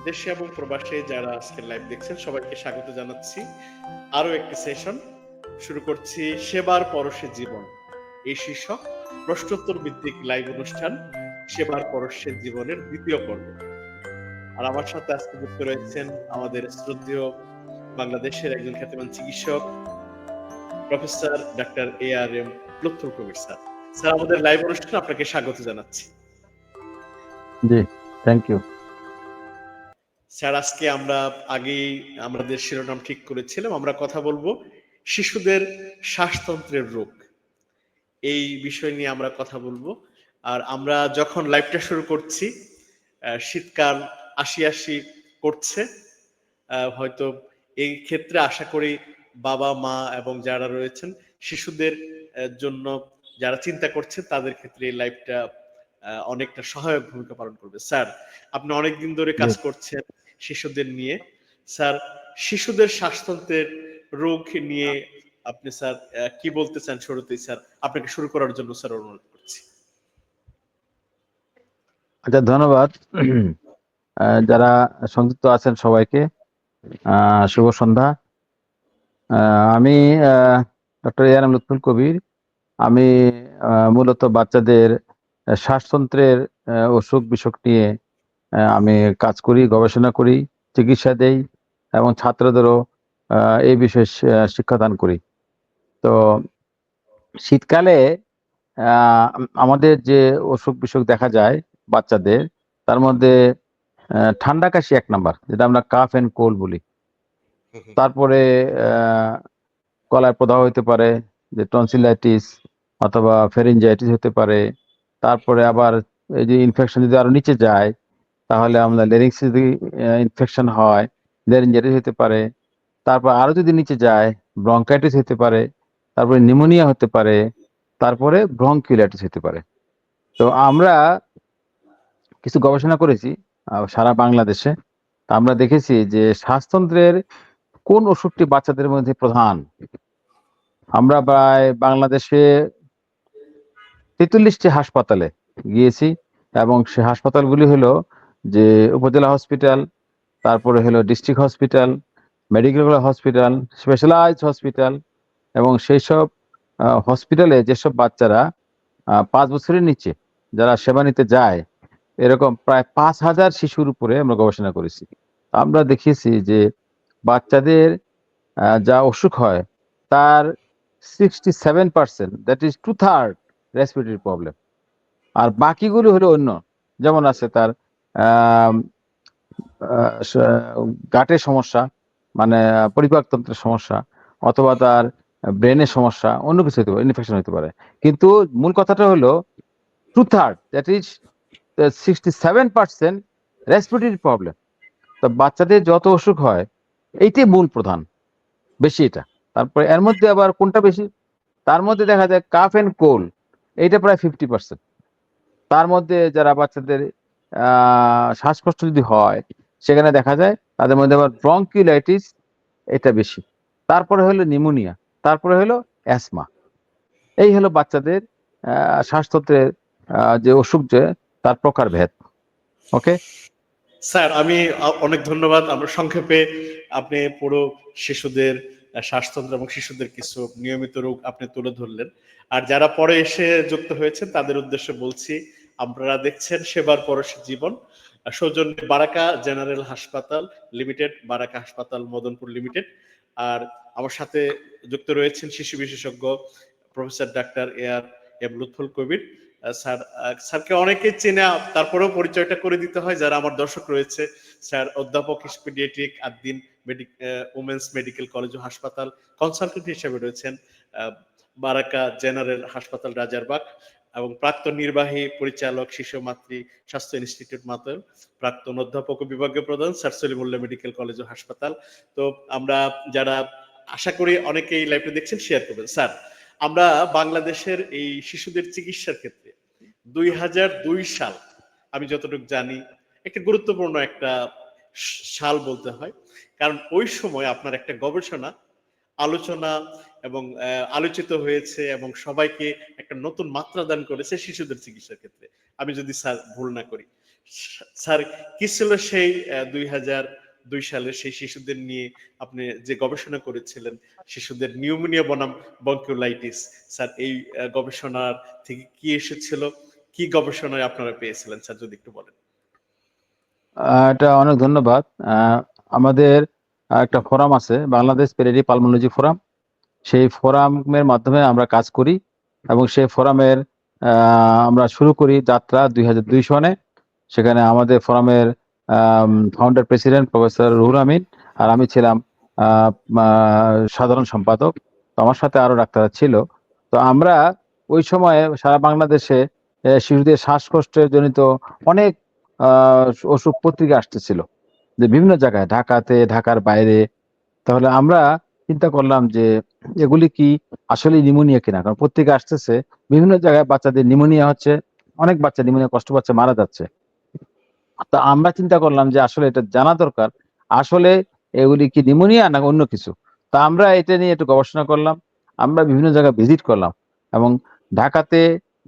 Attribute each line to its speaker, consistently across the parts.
Speaker 1: দেশে এবং প্রবাসে যারা আজকের লাইভ দেখছেন সবাইকে স্বাগত জানাচ্ছি আরো একটি সেশন শুরু করছি সেবার পরশে জীবন এই শীর্ষক প্রশ্নোত্তর ভিত্তিক লাইভ অনুষ্ঠান সেবার পরশে জীবনের দ্বিতীয় পর্ব। আর আমার সাথে আজকে যুক্ত রয়েছেন আমাদের শ্রদ্ধেয় বাংলাদেশের একজন খ্যাতিমান চিকিৎসক প্রফেসর ডাক্তার ARM লুৎফুল কবির স্যার। স্যার আমাদের লাইভ অনুষ্ঠানে আপনাকে স্বাগত জানাচ্ছি।
Speaker 2: জি, থ্যাংক ইউ
Speaker 1: স্যার। আজকে আমরা আগেই আমাদের শিরোনাম ঠিক করেছিলাম, আমরা কথা বলবো শিশুদের শ্বাসতন্ত্রের রোগ, এই বিষয় নিয়ে আমরা কথা বলবো। আর আমরা যখন লাইভটা শুরু করছি শীতকাল আসি আসি করছে, হয়তো এই ক্ষেত্রে আশা করি বাবা মা এবং যারা রয়েছেন শিশুদের জন্য যারা চিন্তা করছে তাদের ক্ষেত্রে এই লাইভটা অনেকটা সহায়ক ভূমিকা পালন করবে। স্যার, আপনি অনেকদিন ধরে কাজ করছেন শিশুদের নিয়ে। স্যার, শিশুদের শ্বাসতন্ত্রের রোগ নিয়ে আপনি স্যার কি বলতে চান শুরুতেই? স্যার আপনাকে শুরু করার জন্য স্যার অনুরোধ করছি।
Speaker 2: আচ্ছা, ধন্যবাদ। যারা সংযুক্ত আছেন সবাইকে শুভ সন্ধ্যা। আমি ডক্টর ARM লুৎফুল কবির। আমি মূলত বাচ্চাদের শ্বাসতন্ত্রের অসুখ বিসুখ নিয়ে আমি কাজ করি, গবেষণা করি, চিকিৎসা দেই এবং ছাত্রদেরও এই বিষয়ে শিক্ষাদান করি। তো শীতকালে আমাদের যে অসুখ বিসুখ দেখা যায় বাচ্চাদের, তার মধ্যে ঠান্ডা কাশি এক নাম্বার, যেটা আমরা কাফ এন্ড কোল্ড বলি। তারপরে গলায় প্রদাহ হতে পারে, যে টনসিলাইটিস অথবা ফেরিনজাইটিস হতে পারে। তারপরে আবার এই যে ইনফেকশন যদি আরো নিচে যায় তাহলে আমরা লেরিংস যদি ইনফেকশন হয়, লেরিনজাইটিস হতে পারে। তারপর আরো যদি নিচে যায় ব্রঙ্কাইটিস হতে পারে, তারপরে নিউমোনিয়া হতে পারে, তারপরে ব্রঙ্কিওলাইটিস হতে পারে। তো আমরা কিছু গবেষণা করেছি সারা বাংলাদেশে। আমরা দেখেছি যে শ্বাসতন্ত্রের কোন ওষুধটি বাচ্চাদের মধ্যে প্রধান। আমরা প্রায় বাংলাদেশে 43টি হাসপাতালে গিয়েছি এবং সে হাসপাতালগুলি হলো যে উপজেলা হসপিটাল, তারপরে হলো district hospital, medical hospital, specialised hospital. এবং সেই সব হসপিটালে যেসব বাচ্চারা 5 বছরের নিচে যারা সেবা নিতে যায়, এরকম প্রায় 5,000 শিশুর উপরে আমরা গবেষণা করেছি। আমরা দেখিয়েছি যে বাচ্চাদের যা অসুখ হয় তার 67%, দ্যাট ইজ 2/3 রেসপিরেটরি প্রবলেম। আর বাকিগুলো হলো অন্য, যেমন আছে তার গাটের সমস্যা, মানে পরিপাকতন্ত্রের সমস্যা, অথবা তার ব্রেনের সমস্যা, অন্য কিছু হতে পারে, ইনফেকশন হতে পারে। কিন্তু মূল কথাটা হলো 2/3, দ্যাট ইজ 67% রেসপিরেটরি প্রবলেম। তো বাচ্চাদের যত অসুখ হয় এইটাই মূল প্রধান, বেশি এটা। তারপরে এর মধ্যে আবার কোনটা বেশি, তার মধ্যে দেখা যায় কাফ এন্ড কোল্ড, এইটা প্রায় 50%। তার মধ্যে যারা বাচ্চাদের শ্বাসকষ্ট যদি হয় সেখানে দেখা যায় তাদের মধ্যে আবার ব্রঙ্কিওলাইটিস, এটা বেশি। তারপরে হলো নিউমোনিয়া, তারপরে হলো অ্যাসমা। এই হলো বাচ্চাদের শ্বাসতন্ত্রের যে অসুখ, যে তার প্রকারভেদ। ওকে
Speaker 1: স্যার, আমি অনেক ধন্যবাদ। আমরা সংক্ষেপে আপনি পুরো শিশুদের শ্বাসতন্ত্র এবং শিশুদের কিছু নিয়মিত রোগ আপনি তুলে ধরলেন। আর যারা পরে এসে যুক্ত হয়েছেন তাদের উদ্দেশ্যে বলছি, আপনারা দেখছেন সেবার পরশে জীবন, সৌজন্যে বারাকা জেনারেল হাসপাতাল লিমিটেড, বারাকা হাসপাতাল মদনপুর লিমিটেড। আর আমার সাথে যুক্ত রয়েছেন শিশু বিশেষজ্ঞ প্রফেসর ডাক্তার ARM লুৎফুল কবির স্যার। স্যারকে অনেকে চেনে, তারপরেও পরিচয়টা করে দিতে হয় যারা আমার দর্শক রয়েছে। স্যার অধ্যাপক pediatric Ad-din women's medical college ও হাসপাতাল, কনসালটেন্ট হিসেবে রয়েছেন বারাকা জেনারেল হাসপাতাল রাজারবাগ, এবং প্রাক্তন নির্বাহী পরিচালক শিশু মাতৃ স্বাস্থ্য ইনস্টিটিউট মাতর, প্রাক্তন অধ্যাপক ও বিভাগীয় প্রধান স্যার সলিমুল্লাহ মেডিকেল কলেজ ও হাসপাতাল। তো আমরা যারা আশা করি অনেকেই লাইভটা দেখছেন শেয়ার করবেন। স্যার, আমরা বাংলাদেশের এই শিশুদের চিকিৎসার ক্ষেত্রে 2002 সাল, আমি যতটুকু জানি একটা গুরুত্বপূর্ণ একটা সাল বলতে হয়, কারণ ওই সময় আপনার একটা গবেষণা আলোচনা এবং আলোচিত হয়েছে এবং সবাইকে একটা নতুন মাত্রা দান করেছে শিশুদের চিকিৎসার ক্ষেত্রে, আমি যদি স্যার ভুল না করি। স্যার, কি ছিল সেই 2002 সালের সেই শিশুদের নিয়ে আপনি যে গবেষণা করেছিলেন, শিশুদের নিউমোনিয়া বনাম বঙ্কিওলাইটিস? স্যার, এই গবেষণার থেকে কি এসেছিল, কি গবেষণায় আপনারা পেয়েছিলেন স্যার, যদি একটু বলেন।
Speaker 2: এটা অনেক ধন্যবাদ। আমাদের একটা ফোরাম আছে, বাংলাদেশ পেরেডি পালমোলজি ফোরাম। সেই ফোরামের মাধ্যমে আমরা কাজ করি এবং সেই ফোরামের আমরা শুরু করি যাত্রা 2002 সনে। সেখানে আমাদের ফোরামের founder president professor Ruhul Amin, আর আমি ছিলাম সাধারণ সম্পাদক। তো আমার সাথে আরো ডাক্তাররা ছিল। তো আমরা ওই সময়ে সারা বাংলাদেশে শিশুদের শ্বাসকষ্টের জনিত অনেক অসুখ পত্রিকা আসতেছিল, যে বিভিন্ন জায়গায়, ঢাকাতে, ঢাকার বাইরে। তাহলে আমরা চিন্তা করলাম যে এগুলি কি আসলে নিউমোনিয়া কিনা, কারণ পত্রিকা আসতেছে বিভিন্ন জায়গায় বাচ্চাদের নিউমোনিয়া হচ্ছে, অনেক বাচ্চা নিউমোনিয়া কষ্ট পাচ্ছে, মারা যাচ্ছে। তো আমরা চিন্তা করলাম যে আসলে এটা জানা দরকার, আসলে এগুলি কি নিউমোনিয়া না অন্য কিছু। তা আমরা এটা নিয়ে একটু গবেষণা করলাম। আমরা বিভিন্ন জায়গায় ভিজিট করলাম এবং ঢাকাতে,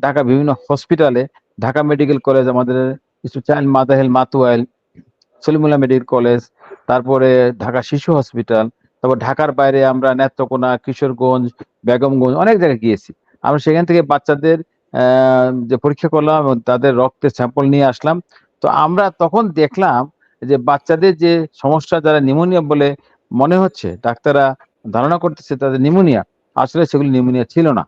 Speaker 2: ঢাকা বিভিন্ন হসপিটালে, ঢাকা মেডিকেল কলেজ, আমাদের কিছু child mother health Matuail, Salimullah medical college, তারপরে ঢাকা শিশু হসপিটাল, তারপর ঢাকার বাইরে আমরা নেত্রকোনা, কিশোরগঞ্জ, বেগমগঞ্জ, অনেক জায়গায় গিয়েছি। আমরা সেখান থেকে বাচ্চাদের যে পরীক্ষা করলাম এবং তাদের রক্তের স্যাম্পল নিয়ে আসলাম। তো আমরা তখন দেখলাম যে বাচ্চাদের যে সমস্যা, যারা নিউমোনিয়া বলে মনে হচ্ছে, ডাক্তাররা ধারণা করতেছে তাদের নিউমোনিয়া, আসলে সেগুলি নিউমোনিয়া ছিল না।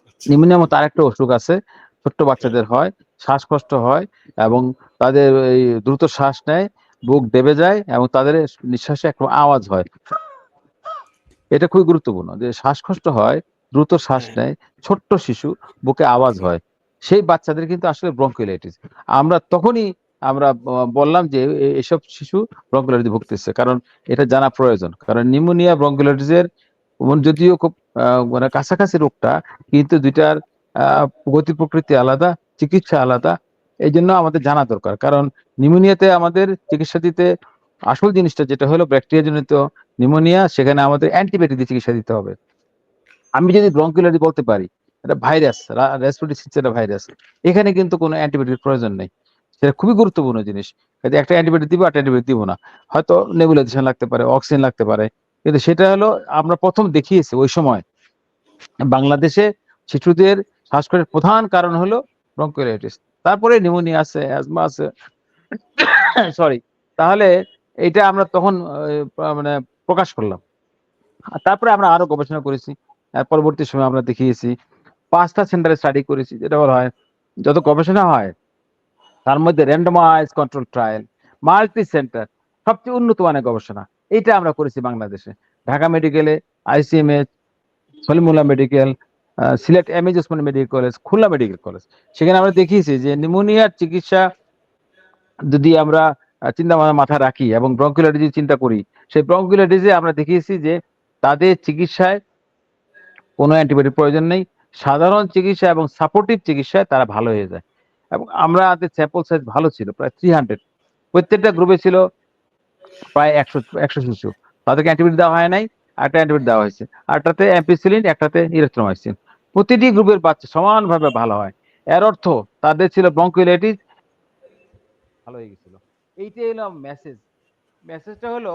Speaker 1: আচ্ছা।
Speaker 2: নিউমোনিয়া মতো আরেকটা অসুখ আছে, ছোট্ট
Speaker 1: হ্যাঁ।
Speaker 2: বাচ্চাদের হয়, শ্বাসকষ্ট হয় এবং তাদের এই দ্রুত শ্বাস নেয়, বুক দেবে যায় এবং তাদের নিঃশ্বাসে একটা আওয়াজ হয়। এটা খুবই গুরুত্বপূর্ণ যে শ্বাসকষ্ট হয়, দ্রুত শ্বাস
Speaker 1: হ্যাঁ।
Speaker 2: নেয়, ছোট্ট শিশু, বুকে আওয়াজ হয়, সেই বাচ্চাদের কিন্তু আসলে ব্রঙ্কিওলাইটিস। আমরা তখনই আমরা বললাম যে এসব শিশু ব্রঙ্কিওলাইটিস ভুগতেছে, কারণ এটা জানা প্রয়োজন। কারণ নিউমোনিয়া ব্রঙ্কিওলাইটিসের যদিও খুব মানে কাছাকাছি রোগটা, কিন্তু দুইটার গতি প্রকৃতি আলাদা, চিকিৎসা আলাদা। এই জন্য আমাদের জানা দরকার, কারণ নিউমোনিয়াতে আমাদের চিকিৎসা দিতে আসল জিনিসটা যেটা হলো ব্যাকটেরিয়া জনিত নিউমোনিয়া, সেখানে আমাদের অ্যান্টিবায়োটিক দিয়ে চিকিৎসা দিতে হবে। আমি যদি ব্রঙ্কিওলাইটিস বলতে পারি এটা ভাইরাস, রেসপিরেটরি সিনসিটিয়া ভাইরাস, এখানে কিন্তু কোনো অ্যান্টিবায়োটিক প্রয়োজন নেই। সেটা খুবই গুরুত্বপূর্ণ জিনিস। কাজে একটা অ্যান্টিবায়োটিক দিব, একটা অ্যান্টিবায়োটিক দিব না, হয়তো নেবুলাইজেশন লাগতে পারে, অক্সিজেন লাগতে পারে। কিন্তু সেটা হলো আমরা প্রথম দেখিয়েছি ওই সময় বাংলাদেশে শিশুদের শ্বাসকষ্টের প্রধান কারণ হলো ব্রঙ্কিওলাইটিস। তারপরে নিউমোনিয়া আছে, অ্যাজমা আছে, সরি। তাহলে এটা আমরা তখন মানে প্রকাশ করলাম। আর তারপরে আমরা আরো গবেষণা করেছি। পরবর্তী সময়ে আমরা দেখিয়েছি, 5টা সেন্টারে স্টাডি করেছি। যেটা বলা হয়, যত গবেষণা হয় তার মধ্যে randomise control trial, multi centre, সবচেয়ে উন্নত মানের গবেষণা এইটা আমরা করেছি বাংলাদেশে। ঢাকা মেডিকেলে, ICMS, Salimullah medical, Sylhet MAG Osmani medical college, Khulna medical college. সেখানে আমরা দেখিয়েছি যে নিউমোনিয়ার চিকিৎসা যদি আমরা চিন্তা ভাবনা মাথায় রাখি এবং ব্রঙ্কিওলাইটিস চিন্তা করি, সেই ব্রঙ্কিওলাইটিসে আমরা দেখিয়েছি যে তাদের চিকিৎসায় কোনো অ্যান্টিবায়োটিক প্রয়োজন নেই। সাধারণ চিকিৎসা এবং সাপোর্টিভ চিকিৎসায় তারা ভালো হয়ে যায়। এবং আমাদের স্যাম্পল সাইজ ভালো ছিল, প্রায় 300। প্রত্যেকটা গ্রুপে ছিল প্রায় 100 শিশু। তাদেরকে অ্যান্টিবায়োটিক দেওয়া হয় নাই, একটা অ্যান্টিবায়োটিক দেওয়া হয়েছে, আরটাতে অ্যাম্পিসিলিন, একটাতে ইরিথ্রোমাইসিন। প্রতিটি গ্রুপের বাচ্চা সমানভাবে ভালো হয়। এর অর্থ তাদের ছিল ব্রঙ্কিওলাইটিস ভালো হয়ে গেছিল। এইটাই হলো মেসেজ। মেসেজটা হলো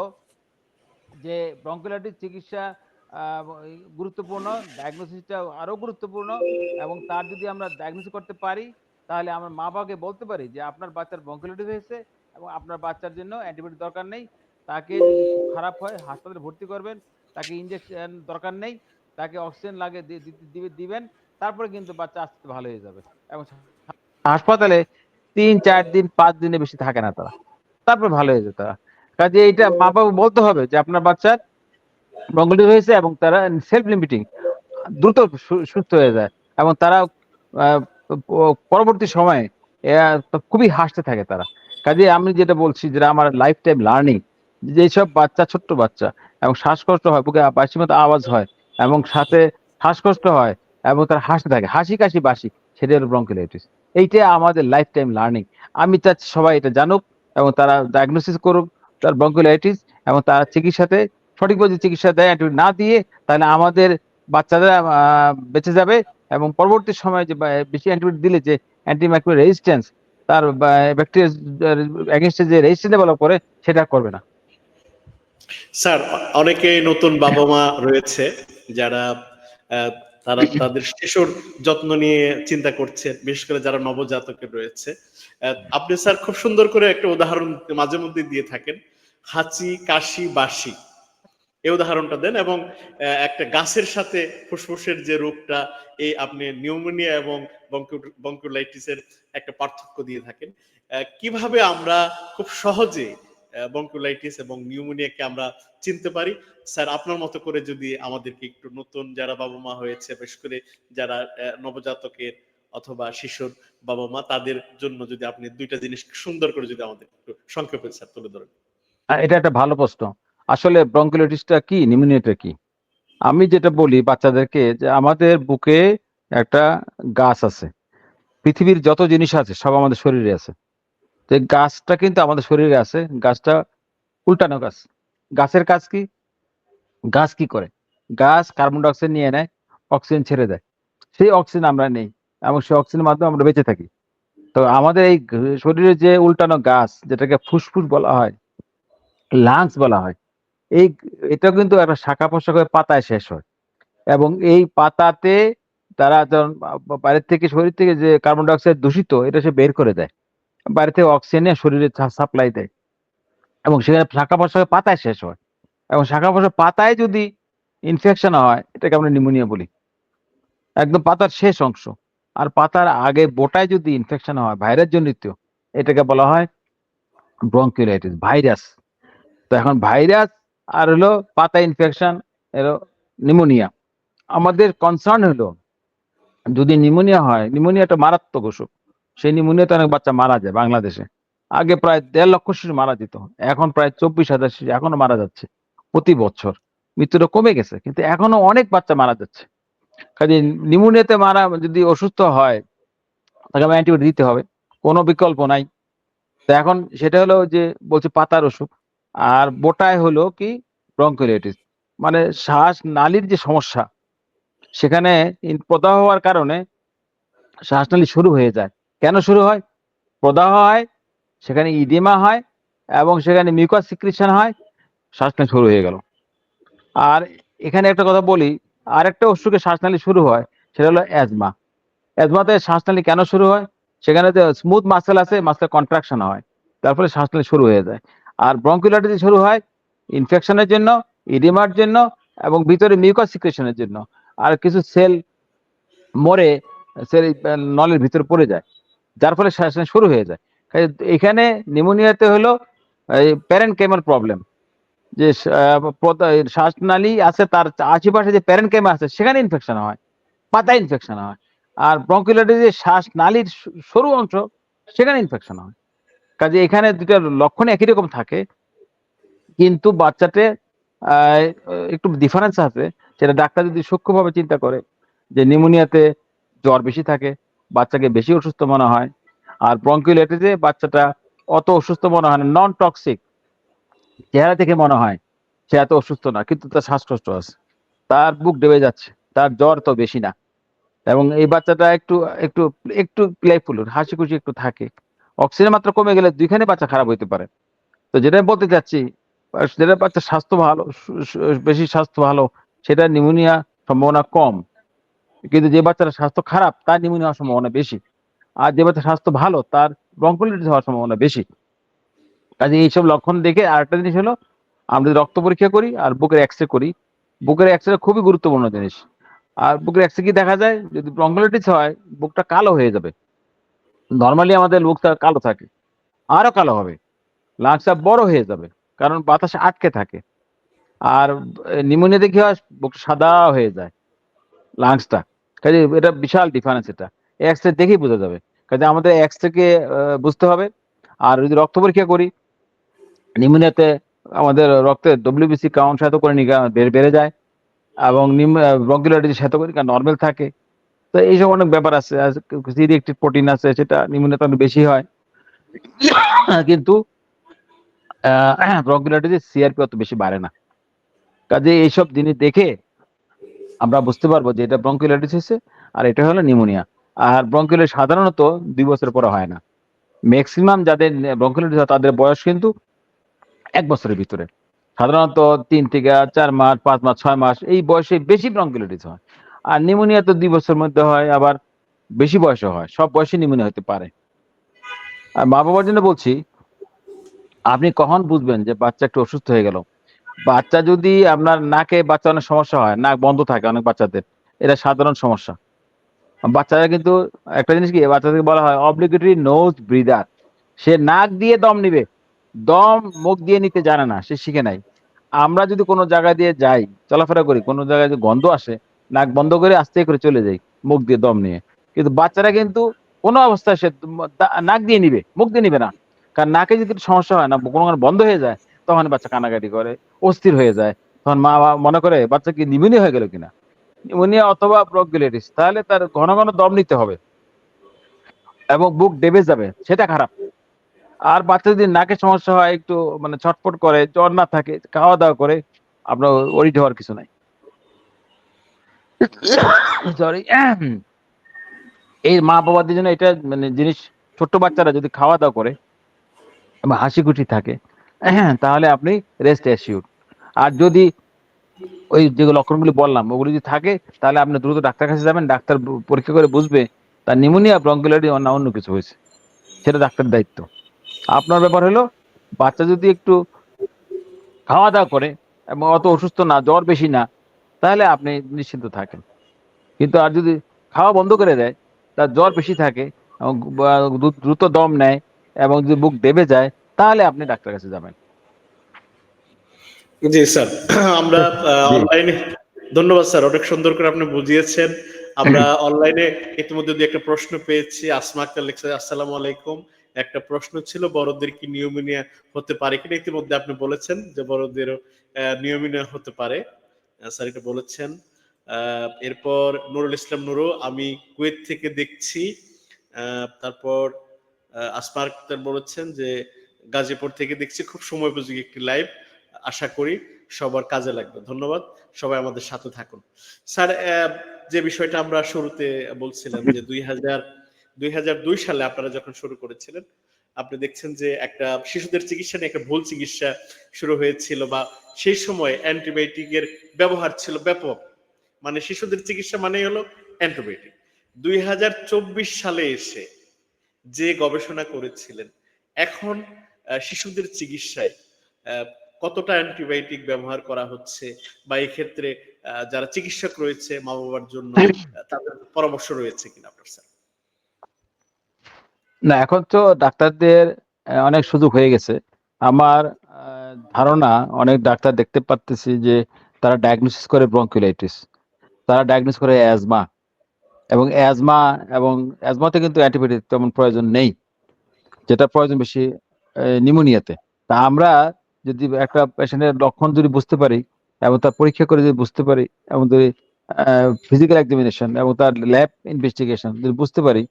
Speaker 2: যে ব্রঙ্কিওলাইটিস চিকিৎসা গুরুত্বপূর্ণ, ডায়াগনোসিসটা আরো গুরুত্বপূর্ণ। এবং তার যদি আমরা ডায়াগনোসিস করতে পারি, তাহলে আমরা মা বাবাকে বলতে পারি যে আপনার বাচ্চার ব্রঙ্কিওলাইটিস হয়েছে এবং আপনার বাচ্চার জন্য অ্যান্টিবায়োটিক দরকার নেই। তাকে যদি খুব খারাপ হয় হাসপাতালে ভর্তি করবেন, তাকে ইনজেকশন দরকার নেই, তাকে অক্সিজেন লাগে দিবেন। তারপরে কিন্তু বাচ্চা আস্তে আস্তে ভালো হয়ে যাবে। এবং হাসপাতালে 3 4 দিন 5 দিনে বেশি থাকে না তারা, তারপর ভালো হয়ে যেত তারা। কাজে এইটা মা বাবা বলতে হবে যে আপনার বাচ্চার ব্রঙ্কিওলাইটিস হয়েছে, এবং তারা সেলফ লিমিটিং, দ্রুত সুস্থ হয়ে যায় এবং তারা আহ, পরবর্তী সময়ে খুবই হাসতে থাকে তারা। কাজে আমি যেটা বলছি, যেটা আমার লাইফ টাইম লার্নিং, যেসব বাচ্চা, ছোট্ট বাচ্চা এবং শ্বাসকষ্ট হয়, বুকে বাঁশির মতো আওয়াজ হয় এবং সাথে শ্বাসকষ্ট হয় এবং তারা হাসতে থাকে, হাসি কাশি বাসি, সেটা হলো ব্রঙ্কিওলাইটিস। এইটা আমাদের লাইফ টাইম লার্নিং। আমি চাচ্ছি সবাই এটা জানুক এবং তারা ডায়াগনোসিস করুক তার ব্রঙ্কিওলাইটিস, এবং তারা চিকিৎসাতে সঠিকভাবে চিকিৎসা দেয়, অ্যান্টিবায়োটিক না দিয়ে, তাহলে আমাদের বাচ্চারা বেঁচে যাবে। এবং পরবর্তী সময়ে যে বেশি অ্যান্টিবায়োটিক দিলে যে অ্যান্টিমাইক্রোবিয়াল রেজিস্ট্যান্স, তার ব্যাকটেরিয়া এগেনস্টে যে রেজিস্ট্যান্স ডেভেলপ করে সেটা করবে না।
Speaker 1: স্যার, অনেকে নতুন বাবা মা রয়েছে যারা আহ, তারা তাদের শিশুর যত্ন নিয়ে চিন্তা করছে, বিশেষ করে যারা নবজাতকের রয়েছে। আপনি স্যার খুব সুন্দর করে একটা উদাহরণ মাঝে মধ্যে দিয়ে থাকেন, হাঁচি কাশি বাসি, এই উদাহরণটা দেন, এবং একটা গাছের সাথে ফুসফুসের যে রোগটা, এই আপনি নিউমোনিয়া এবং বঙ্কিওলাইটিসের একটা পার্থক্য দিয়ে থাকেন। কিভাবে আমরা খুব সহজে বঙ্কিওলাইটিস এবং নিউমোনিয়াকে আমরা চিনতে পারি? স্যার, আপনার মতো করে যদি আমাদেরকে একটু, নতুন যারা বাবা মা হয়েছে, বিশেষ করে যারা নবজাতকের অথবা শিশুর বাবা মা, তাদের জন্য যদি আপনি দুইটা জিনিস সুন্দর করে যদি আমাদের একটু সংক্ষেপে স্যার তুলে ধরেন।
Speaker 2: এটা একটা ভালো প্রশ্ন। আসলে ব্রঙ্কিওলাইটিসটা কি, নিউমোনিয়াটা কি? আমি যেটা বলি বাচ্চাদেরকে, যে আমাদের বুকে একটা গাছ আছে, পৃথিবীর যত জিনিস আছে সব আমাদের শরীরে আছে। তো এই গাছটা কিন্তু আমাদের শরীরে আছে, গাছটা উল্টানো গাছ। গাছের কাজ কি? গাছ কি করে? গাছ কার্বন ডাই অক্সাইড নিয়ে নেয়, অক্সিজেন ছেড়ে দেয়, সেই অক্সিজেন আমরা নেই এবং সেই অক্সিজেনের মাধ্যমে আমরা বেঁচে থাকি। তো আমাদের এই শরীরে যে উল্টানো গাছ, যেটাকে ফুসফুস বলা হয়, লাংস বলা হয়, এই এটা কিন্তু একটা শাখা প্রশাখায় পাতায় শেষ হয়। এবং এই পাতাতে তারা যখন বাইরের থেকে, শরীর থেকে যে কার্বন ডাই অক্সাইড দূষিত, এটা সে বের করে দেয়, বাইরে থেকে অক্সিজেন নিয়ে শরীরে সাপ্লাই দেয়, এবং সেখানে শাখা প্রশাখা পাতায় শেষ হয়। এবং শাখা প্রশাখা পাতায় যদি ইনফেকশন হয়, এটাকে আমরা নিউমোনিয়া বলি, একদম পাতার শেষ অংশ। আর পাতার আগে বোটায় যদি ইনফেকশন হয় ভাইরাস জনিত, এটাকে বলা হয় ব্রঙ্কিওলাইটিস, ভাইরাস। তো এখন ভাইরাস আর হলো পাতা ইনফেকশন, এলো নিউমোনিয়া। আমাদের কনসার্ন হলো যদি নিউমোনিয়া হয়, নিউমোনিয়াটা মারাত্মক অসুখ, সেই নিউমোনিয়াতে অনেক বাচ্চা মারা যায় বাংলাদেশে। আগে প্রায় 1.5 লক্ষ শিশু মারা যেত, এখন প্রায় 24,000 শিশু এখনো মারা যাচ্ছে প্রতি বছর। মৃত্যুটা কমে গেছে, কিন্তু এখনো অনেক বাচ্চা মারা যাচ্ছে। কাজে নিউমোনিয়াতে মারা, যদি অসুস্থ হয় তাকে অ্যান্টিবায়োটিক দিতে হবে, কোনো বিকল্প নাই। তো এখন সেটা হলো যে বলছে পাতার অসুখ। আর বোটায় হলো কি, ব্রঙ্কিওলাইটিস, মানে শ্বাস নালীর যে সমস্যা, সেখানে প্রদাহ হওয়ার কারণে শ্বাসনালী শুরু হয়ে যায়। কেন শুরু হয়? প্রদাহ হয়, সেখানে ইডিমা হয়, এবং সেখানে মিউকাস সিক্রিশন হয়, শ্বাসনালী শুরু হয়ে গেল। আর এখানে একটা কথা বলি, আরেকটা অসুখে শ্বাসনালী শুরু হয়, সেটা হলো অ্যাজমা। অ্যাজমাতে শ্বাসনালী কেন শুরু হয়? সেখানে যে স্মুথ মাসেল আছে, মাসেল কন্ট্রাকশন হয়, তারপরে শ্বাসনালী শুরু হয়ে যায়। আর ব্রঙ্কিওলাইটিস শুরু হয় ইনফেকশনের জন্য, ইডিমার জন্য, এবং ভিতরে মিউকাস সিক্রেশনের জন্য। আর কিছু সেল মরে, সেল নলের ভিতরে পড়ে যায়, যার ফলে শ্বাসনালী শুরু হয়ে যায়। এখানে নিউমোনিয়াতে হলো এই প্যারেনকাইমাল প্রবলেম, যে শ্বাসনালী আছে তার আশেপাশে যে প্যারেনকাইমা আছে সেখানে ইনফেকশন হয়, পাতায় ইনফেকশন হয়। আর ব্রঙ্কিওলাইটিসে শ্বাসনালীর সরু অংশ, সেখানে ইনফেকশন হয়। কাজে এখানে দুইটা লক্ষণ একই রকম থাকে, কিন্তু বাচ্চাতে আহ, একটু ডিফারেন্স আছে। সেটা ডাক্তার যদি সূক্ষ্মভাবে চিন্তা করে, যে নিউমোনিয়াতে জ্বর বেশি থাকে, বাচ্চাকে বেশি অসুস্থ মনে হয়। আর ব্রঙ্কিওলাইটিসে বাচ্চাটা অত অসুস্থ মনে হয় না, নন টক্সিক, চেহারা থেকে মনে হয় সে এত অসুস্থ না, কিন্তু তার শ্বাসকষ্ট আছে, তার বুক ডেবে যাচ্ছে, তার জ্বর তো বেশি না, এবং এই বাচ্চাটা একটু একটু একটু প্লেফুল, হাসি খুশি একটু থাকে। অক্সিজেন মাত্রা কমে গেলে দুইখানে বাচ্চা খারাপ হইতে পারে। তো যেটা আমি বলতে চাচ্ছি, যেটা বাচ্চার স্বাস্থ্য ভালো, বেশি স্বাস্থ্য ভালো, সেটা নিউমোনিয়া সম্ভাবনা কম। কিন্তু যে বাচ্চার স্বাস্থ্য খারাপ, তার নিউমোনিয়া হওয়ার সম্ভাবনা বেশি। আর যে বাচ্চার স্বাস্থ্য ভালো, তার ব্রঙ্কিওলাইটিস হওয়ার সম্ভাবনা বেশি। কাজে এইসব লক্ষণ দেখে আরেকটা জিনিস হলো, আমরা যদি রক্ত পরীক্ষা করি আর বুকের এক্সরে করি, বুকের এক্সরে খুবই গুরুত্বপূর্ণ জিনিস। আর বুকের এক্সরে কি দেখা যায়, যদি ব্রঙ্কিওলাইটিস হয় বুকটা কালো হয়ে যাবে। নর্মালি আমাদের বুকটা কালো থাকে, আরো কালো হবে, লাংসটা বড় হয়ে যাবে, কারণ বাতাসে আটকে থাকে। আর নিউমোনিয়াতে কি হয়, বুকটা সাদা হয়ে যায়, লাংসটা। কাজে এটা বিশাল ডিফারেন্স, এটা এক্সরে দেখেই বোঝা যাবে। কাজে আমাদের এক্সরে কে বুঝতে হবে। আর যদি রক্ত পরীক্ষা করি, নিউমোনিয়াতে আমাদের রক্তে ডব্লিউবিসি কাউন্ট সাথে করে বেড়ে যায়, এবং ব্রঙ্কিওলাইটিস সাথে করে নর্মাল থাকে। তো এইসব অনেক ব্যাপার আছে, সিরিয়েক্টিভ প্রোটিন আছে, সেটা নিউমোনিয়াতে অনেক বেশি হয়। কিন্তু ব্রঙ্কিওলাইটিসে সিআরপি অত বেশি বাড়ে না। কাজে এইসব জিনিস দেখে আমরা বুঝতে পারবো যে এটা ব্রঙ্কিওলাইটিস হয়েছে, আর এটা হলো নিউমোনিয়া। আর ব্রঙ্কিওলাইটিস সাধারণত 2 বছর পরে হয় না, ম্যাক্সিমাম যাদের ব্রঙ্কিওলাইটিস হয় তাদের বয়স কিন্তু 1 বছরের ভিতরে। সাধারণত 3 থেকে 4 মাস, 5 মাস, 6 মাস এই বয়সে বেশি ব্রঙ্কিওলাইটিস হয়। আর নিউমোনিয়া তো 2 বছরের মধ্যে হয়, আবার বেশি বয়সে হয়। সব বয়সে নিউমোনিয়া হতে পারে। আর মা-বাবার জন্য বলছি, আপনি কখন বুঝবেন যে বাচ্চা একটু অসুস্থ হয়ে গেল? বাচ্চা যদি আপনার নাকে বাচ্চা অনেক সমস্যা হয়, নাক বন্ধ থাকে অনেক বাচ্চাদের। এটা সাধারণ সমস্যা। বাচ্চারা কিন্তু একটা জিনিস কি বাচ্চাদেরকে বলা হয় অব্লিগেটরি নোজ ব্রিদার। সে নাক দিয়ে দম নিবে। দম মুখ দিয়ে নিতে জানে না, সে শিখে নাই। আমরা যদি কোনো জায়গা দিয়ে যাই, চলাফেরা করি, কোনো জায়গায় যদি গন্ধ আসে, নাক বন্ধ করে আস্তে করে চলে যাই মুখ দিয়ে দম নিয়ে। কিন্তু বাচ্চারা কিন্তু কোনো অবস্থায় সে নাক দিয়ে নিবে, মুখ দিয়ে নিবে না। কারণ নাকে যদি একটু সমস্যা হয় না, কোনো কারণে বন্ধ হয়ে যায়, তখন বাচ্চা কান্নাকাটি করে, অস্থির হয়ে যায়। তখন মা মনে করে বাচ্চা কি নিউমোনিয়া হয়ে গেল কিনা, নিউমোনিয়া অথবা ব্রঙ্কিওলাইটিস। তাহলে তার ঘন ঘন দম নিতে হবে এবং বুক ডেবে যাবে, সেটা খারাপ। আর বাচ্চা যদি নাকের সমস্যা হয়, একটু মানে ছটফট করে, জ্বর না থাকে, খাওয়া দাওয়া করে, আপনার ওরিড হওয়ার কিছু নাই। সরি। এই মা বাবাদের জন্য এটা মানে জিনিস, ছোট্ট বাচ্চারা যদি খাওয়া দাওয়া করে বা হাসি খুশি থাকে, তাহলে আপনি রেস্ট অ্যাসিউর। আর যদি ওই যে লক্ষণগুলি বললাম ওগুলি যদি থাকে, তাহলে আপনি দ্রুত ডাক্তার কাছে যাবেন। ডাক্তার পরীক্ষা করে বুঝবে তার নিউমোনিয়া, ব্রঙ্কিওলাইটিস না অন্য কিছু হয়েছে। সেটা ডাক্তারের দায়িত্ব। আপনার ব্যাপার হলো বাচ্চা যদি একটু খাওয়া দাওয়া করে এবং অত অসুস্থ না, জ্বর বেশি না, তাহলে আপনি নিশ্চিন্ত থাকেন। কিন্তু আর যদি খাওয়া বন্ধ করে দেয়, তার জ্বর বেশি থাকে এবং দ্রুত দম নেয় এবং যদি বুক দেবে যায়, তাহলে আপনি ডাক্তারের কাছে যাবেন।
Speaker 1: জি স্যার, আমরা
Speaker 2: জি।
Speaker 1: অনলাইনে, ধন্যবাদ স্যার, অনেক সুন্দর করে আপনি বুঝিয়েছেন। আমরা অনলাইনে ইতিমধ্যে দুই একটা প্রশ্ন পেয়েছি। আসমা আক্তার লিখছে, আসসালামু আলাইকুম, একটা প্রশ্ন ছিল বড়দের কি নিউমোনিয়া হতে পারে কিনা। ইতিমধ্যে আপনি বলেছেন যে বড়দেরও নিউমোনিয়া হতে পারে, স্যার এটা বলেছেন। এরপর নুরুল ইসলাম নুরু, আমি কুয়েত থেকে দেখছি। তারপর আসমা আক্তার বলেছেন যে গাজীপুর থেকে দেখছি, খুব সময় উপযোগী একটি লাইভ, আশা করি সবার কাজে লাগবে। ধন্যবাদ, সবাই আমাদের সাথে থাকুন। স্যার, যে বিষয়টা আমরা শুরুতে বলছিলাম যে 2002 সালে আপনারা যখন শুরু করেছিলেন, আপনি দেখছেন যে একটা শিশুদের চিকিৎসা নিয়ে একটা ভুল চিকিৎসা শুরু হয়েছিল, বা সেই সময় অ্যান্টিবায়োটিকের ব্যবহার ছিল ব্যাপক। মানে শিশুদের চিকিৎসা মানেই হলো অ্যান্টিবায়োটিক। 2024 সালে এসে যে গবেষণা করেছিলেন, এখন শিশুদের চিকিৎসায় কতটা অ্যান্টিবায়োটিক ব্যবহার করা হচ্ছে, বা এই ক্ষেত্রে যারা চিকিৎসক রয়েছে মা বাবার জন্য তাদের পরামর্শ রয়েছে কিনা আপনার স্যার?
Speaker 2: না, এখন তো ডাক্তারদের অনেক সুযোগ হয়ে গেছে। আমার ধারণা অনেক ডাক্তার দেখতে পারতেছি যে তারা ডায়াগনোসিস করে ব্রঙ্কিওলাইটিস, তারা ডায়াগনোস করে অ্যাজমা, এবং অ্যাজমাতে কিন্তু অ্যান্টিবায়োটিক তেমন প্রয়োজন নেই, যেটা প্রয়োজন বেশি নিউমোনিয়াতে। তা আমরা যদি একটা পেশেন্টের লক্ষণ যদি বুঝতে পারি এবং তার পরীক্ষা করে যদি বুঝতে পারি এবং যদি ফিজিক্যাল এক্সামিনেশন এবং তার ল্যাব ইনভেস্টিগেশন যদি বুঝতে পারি,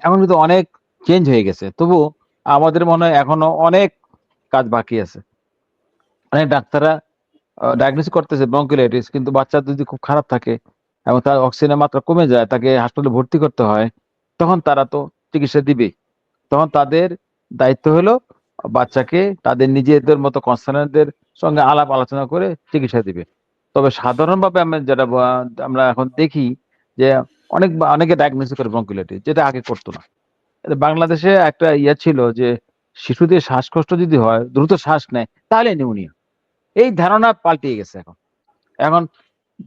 Speaker 2: এখন কিন্তু অনেক চেঞ্জ হয়ে গেছে। তবু আমাদের মনে হয় এখনো অনেক কাজ বাকি আছে। অনেক ডাক্তাররা ডায়াগনোস করতেছে ব্রঙ্কিওলাইটিস, কিন্তু বাচ্চা যদি খুব খারাপ থাকে এবং তার অক্সিজেনের মাত্রা কমে যায়, তাকে হাসপাতালে ভর্তি করতে হয়, তখন তারা তো চিকিৎসা দিবেই। তখন তাদের দায়িত্ব হলো বাচ্চাকে তাদের নিজেদের মতো কনসার্নদের সঙ্গে আলাপ আলোচনা করে চিকিৎসা দিবে। তবে সাধারণভাবে আমরা এখন দেখি যে অনেকে ডায়াগনোসিস করে ব্রঙ্কিওলাইটিস, যেটা আগে করতো না। এটা বাংলাদেশে একটা ছিল যে শিশুদের শ্বাসকষ্ট যদি হয়, দ্রুত শ্বাস নেয়, তাহলে নিউমোনিয়া। এই ধারণা পাল্টিয়ে গেছে এখন। এখন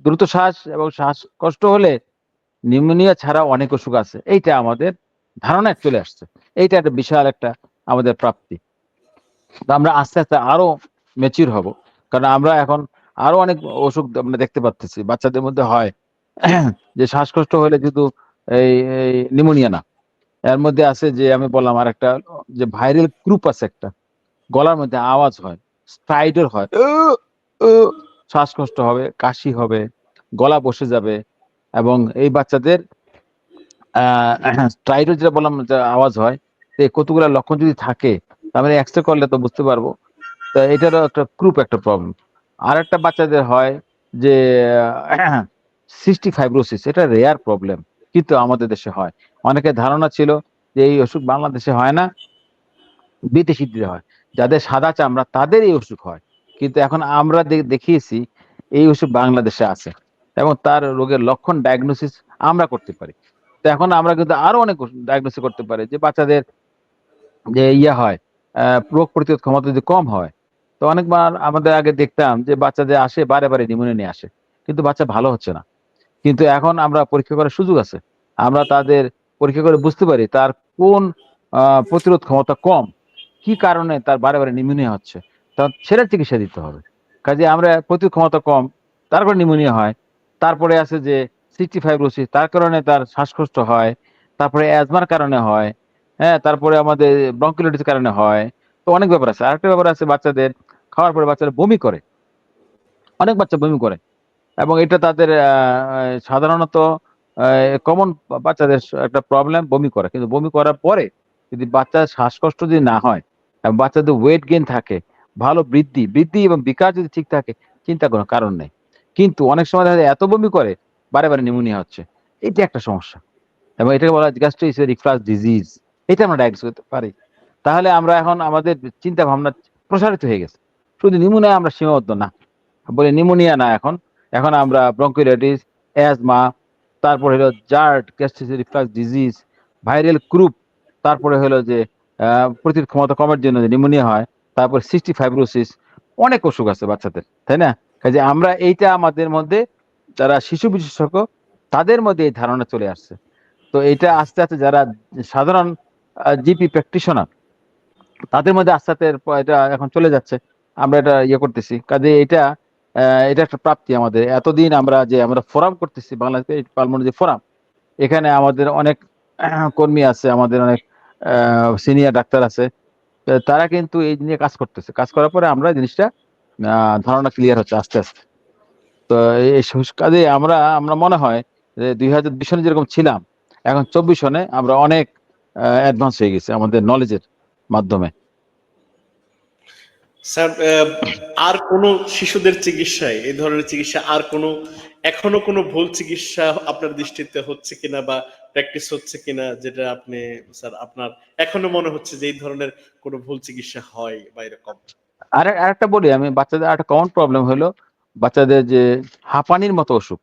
Speaker 2: দ্রুত শ্বাস এবং শ্বাসকষ্ট হলে নিউমোনিয়া ছাড়া অনেক অসুখ আছে, এইটা আমাদের ধারণায় চলে আসছে। এইটা একটা বিশাল একটা আমাদের প্রাপ্তি। তো আমরা আস্তে আস্তে আরো ম্যাচিউর হব, কারণ আমরা এখন আরো অনেক অসুখ আমরা দেখতে পাচ্ছি বাচ্চাদের মধ্যে হয়, যে শ্বাসকষ্ট হলে কিন্তু এই নিউমোনিয়া না। এর মধ্যে আছে যে আমি বললাম আর একটা, যে ভাইরাল গ্রুপ আছে একটা, গলার মধ্যে আওয়াজ হয়, স্ট্রাইডার হয়, শ্বাসকষ্ট হবে, কাশি হবে, গলা বসে যাবে। এবং এই বাচ্চাদের স্ট্রাইডার যেটা বললাম যে আওয়াজ হয়, এই কতগুলা লক্ষণ যদি থাকে, তাহলে এক্সরে করলে তো বুঝতে পারবো। তো এটারও একটা গ্রুপ একটা প্রবলেম। আর একটা বাচ্চাদের হয় যে সিস্টিক ফাইব্রোসিস, এটা রেয়ার প্রবলেম, কিন্তু আমাদের দেশে হয়। অনেকের ধারণা ছিল যে এই অসুখ বাংলাদেশে হয় না, বিদেশিদের হয়, যাদের সাদা চামড়া তাদের এই অসুখ হয়। কিন্তু এখন আমরা দেখিয়েছি এই অসুখ বাংলাদেশে আছে এবং তার রোগের লক্ষণ ডায়াগনোসিস আমরা করতে পারি। তো এখন আমরা কিন্তু আরো অনেক ডায়াগনোসিস করতে পারি, যে বাচ্চাদের যে হয় রোগ প্রতিরোধ ক্ষমতা যদি কম হয়। তো অনেকবার আমাদের আগে দেখতাম যে বাচ্চাদের আসে বারে বারে নিউমোনিয়া নিয়ে আসে, কিন্তু বাচ্চা ভালো হচ্ছে না। কিন্তু এখন আমরা পরীক্ষা করার সুযোগ আছে, আমরা তাদের পরীক্ষা করে বুঝতে পারি তার কোন প্রতিরোধ ক্ষমতা কম, কি কারণে তার বারে বারে নিউমোনিয়া হচ্ছে, তখন সেটার চিকিৎসা দিতে হবে। কাজে আমরা প্রতিরোধ ক্ষমতা কম, তারপর নিউমোনিয়া হয়। তারপরে আছে যে সিস্টিক ফাইব্রোসিস, তার কারণে তার শ্বাসকষ্ট হয়। তারপরে অ্যাজমার কারণে হয়। হ্যাঁ, তারপরে আমাদের ব্রঙ্কিওলাইটিসের কারণে হয়। তো অনেক ব্যাপার আছে। আরেকটা ব্যাপার আছে, বাচ্চাদের খাওয়ার পরে বাচ্চারা বমি করে, অনেক বাচ্চা বমি করে। এবং এটা তাদের সাধারণত কমন বাচ্চাদের একটা প্রবলেম, বমি করা। কিন্তু বমি করার পরে যদি বাচ্চার শ্বাসকষ্ট যদি না হয় এবং বাচ্চাদের ওয়েট গেইন থাকে, ভালো বৃদ্ধি এবং বিকাশ যদি ঠিক থাকে, চিন্তা করার কারণ নেই। কিন্তু অনেক সময় দেখা যায় এত বমি করে বারে বারে নিউমোনিয়া হচ্ছে, এটা একটা সমস্যা। এবং এটাকে বলা হয় গ্যাস্ট্রিক রিফ্লাক্স ডিজিজ। এটা আমরা ডায়াগনোস করতে পারি। তাহলে আমরা এখন আমাদের চিন্তা ভাবনা প্রসারিত হয়ে গেছে, শুধু নিউমোনিয়া আমরা সীমাবদ্ধ না, বলে নিউমোনিয়া না, এখন এখন আমরা ব্রঙ্কিওলাইটিস, অ্যাজমা, তারপরে হলো জার্ড গ্যাস্ট্রিক রিফ্লাক্স ডিজিজ, ভাইরাল ক্রুপ, তারপরে হলো যে প্রতিরোধ ক্ষমতা কমের জন্য যে নিউমোনিয়া হয়, তারপর সিস্টিক ফাইব্রোসিস, অনেক অসুখ আছে বাচ্চাদের, তাই না? কাজে আমরা এইটা আমাদের মধ্যে, যারা শিশু বিশেষজ্ঞ তাদের মধ্যে এই ধারণা চলে আসছে। তো এটা আস্তে আস্তে যারা সাধারণ জিপি প্র্যাকটিশনার তাদের মধ্যে আস্তে আস্তে এটা এখন চলে যাচ্ছে। আমরা এটা করতেছি, কাজে এটা এটা একটা প্রাপ্তি আমাদের। এতদিন আমরা ফোরাম করতেছি, বাংলাদেশ পালমোনারি যে ফোরাম, এখানে আমাদের অনেক কর্মী আছে, আমাদের অনেক সিনিয়র ডাক্তার আছে। তারা কিন্তু এই নিয়ে কাজ করতেছে, কাজ করার পরে আমরা জিনিসটা ধারণা ক্লিয়ার হচ্ছে আস্তে আস্তে। তো এই কাজে আমরা আমরা মনে হয় যে 2020 সনে যেরকম ছিলাম, এখন 24 সনে আমরা অনেক অ্যাডভান্স হয়ে গেছে আমাদের নলেজের মাধ্যমে।
Speaker 1: স্যার, আর কোন শিশুদের চিকিৎসায় এই ধরনের চিকিৎসা আর কোনো এখনো কোনো ভুল চিকিৎসা আপনার দৃষ্টিতে হচ্ছে কিনা বা প্র্যাকটিস হচ্ছে কিনা, যেটা আপনি স্যার আপনার এখনো মনে হচ্ছে যে এই ধরনের কোনো ভুল চিকিৎসা হয় বা এরকম?
Speaker 2: আরেকটা বলি আমি, বাচ্চাদের একটা কমন প্রবলেম হলো বাচ্চাদের যে হাঁপানির মতো অসুখ।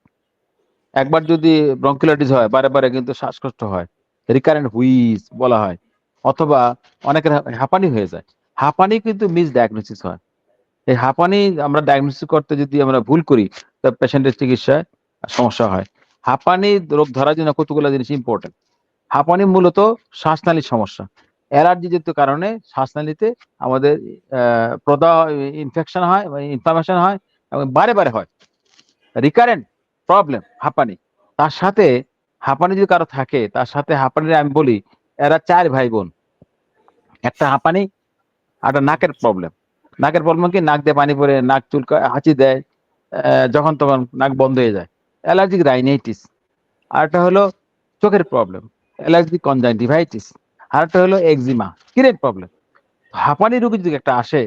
Speaker 2: একবার যদি ব্রঙ্কিওলাইটিস হয়, বারে বারে কিন্তু শ্বাসকষ্ট হয়, রিকারেন্ট হুইজ বলা হয়, অথবা অনেকের হাঁপানি হয়ে যায়। হাঁপানি কিন্তু মিস ডায়াগনোসিস হয়। এই হাঁপানি আমরা ডায়াগনোসিস করতে যদি আমরা ভুল করি, তা পেশেন্টের চিকিৎসায় সমস্যা হয়। হাঁপানি রোগ ধরার জন্য কতগুলো জিনিস ইম্পর্টেন্ট। হাঁপানি মূলত শ্বাসনালীর সমস্যা, অ্যালার্জিজনিত কারণে শ্বাসনালীতে আমাদের প্রদাহ, ইনফেকশন হয়, ইনফ্লামেশন হয় এবং বারে বারে হয়, রিকারেন্ট প্রবলেম হাঁপানি। তার সাথে হাঁপানি যদি কারো থাকে, তার সাথে হাঁপানির আমি বলি এরা 4 ভাই বোন। একটা হাঁপানি, একটা নাকের প্রবলেম। নাকের প্রবলেম কি, নাক দিয়ে পানি পড়ে, নাক চুলকায়, হাঁচি দেয়, যখন তখন নাক বন্ধ হয়ে যায়, অ্যালার্জিক রাইনাইটিস। আরেকটা হলো চোখের প্রবলেম, অ্যালার্জিক কনজাংটিভাইটিস। আরেকটা হলো একজিমা, স্কিনের প্রবলেম। হাঁপানি রোগী যদি একটা আসে,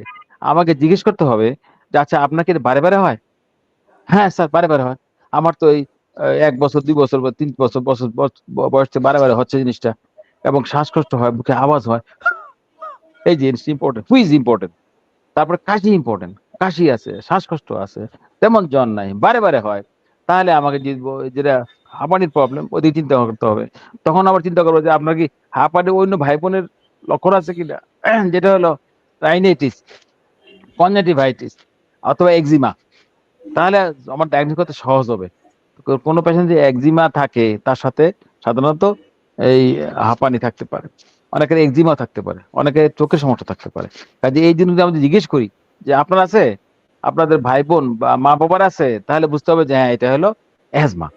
Speaker 2: আমাকে জিজ্ঞেস করতে হবে যে আচ্ছা আপনার কি এটা বারে বারে হয়? হ্যাঁ স্যার, বারে বারে হয়। আমার তো এই 1 বছর 2 বছর বা 3 বছর বছর বয়স থেকে বারে বারে হচ্ছে জিনিসটা, এবং শ্বাসকষ্ট হয়, বুকে আওয়াজ হয়। এই জিনিস ইম্পর্টেন্ট, হুইজ ইম্পর্টেন্ট। তারপরে কাশি ইম্পর্টেন্ট, কাশি আছে, শ্বাসকষ্ট আছে, তেমন জ্বর নাই, বারে বারে হয়। তাহলে আমাকে যেটা হাঁপানির প্রবলেম, ওদিকে চিন্তা করতে হবে। তখন আবার চিন্তা করবো যে আপনার কি হাঁপানির অন্য ভাই বোনের লক্ষণ আছে কিনা, যেটা হলো রাইনাইটিস, কনজাংটিভাইটিস অথবা একজিমা। তাহলে আমার ডায়াগনোস করতে সহজ হবে। কোনো পেশেন্ট যে একজিমা থাকে, তার সাথে সাধারণত এই হাঁপানি থাকতে পারে, অনেকের একজিমা থাকতে পারে, অনেকের চোখের সমস্যা থাকতে পারে। কাজে এই জিনিস আমরা জিজ্ঞেস করি যে আপনার আছে, আপনাদের ভাই বোন বা মা বাবার আছে, তাহলে বুঝতে হবে যে হ্যাঁ এটা হলো অ্যাজমা।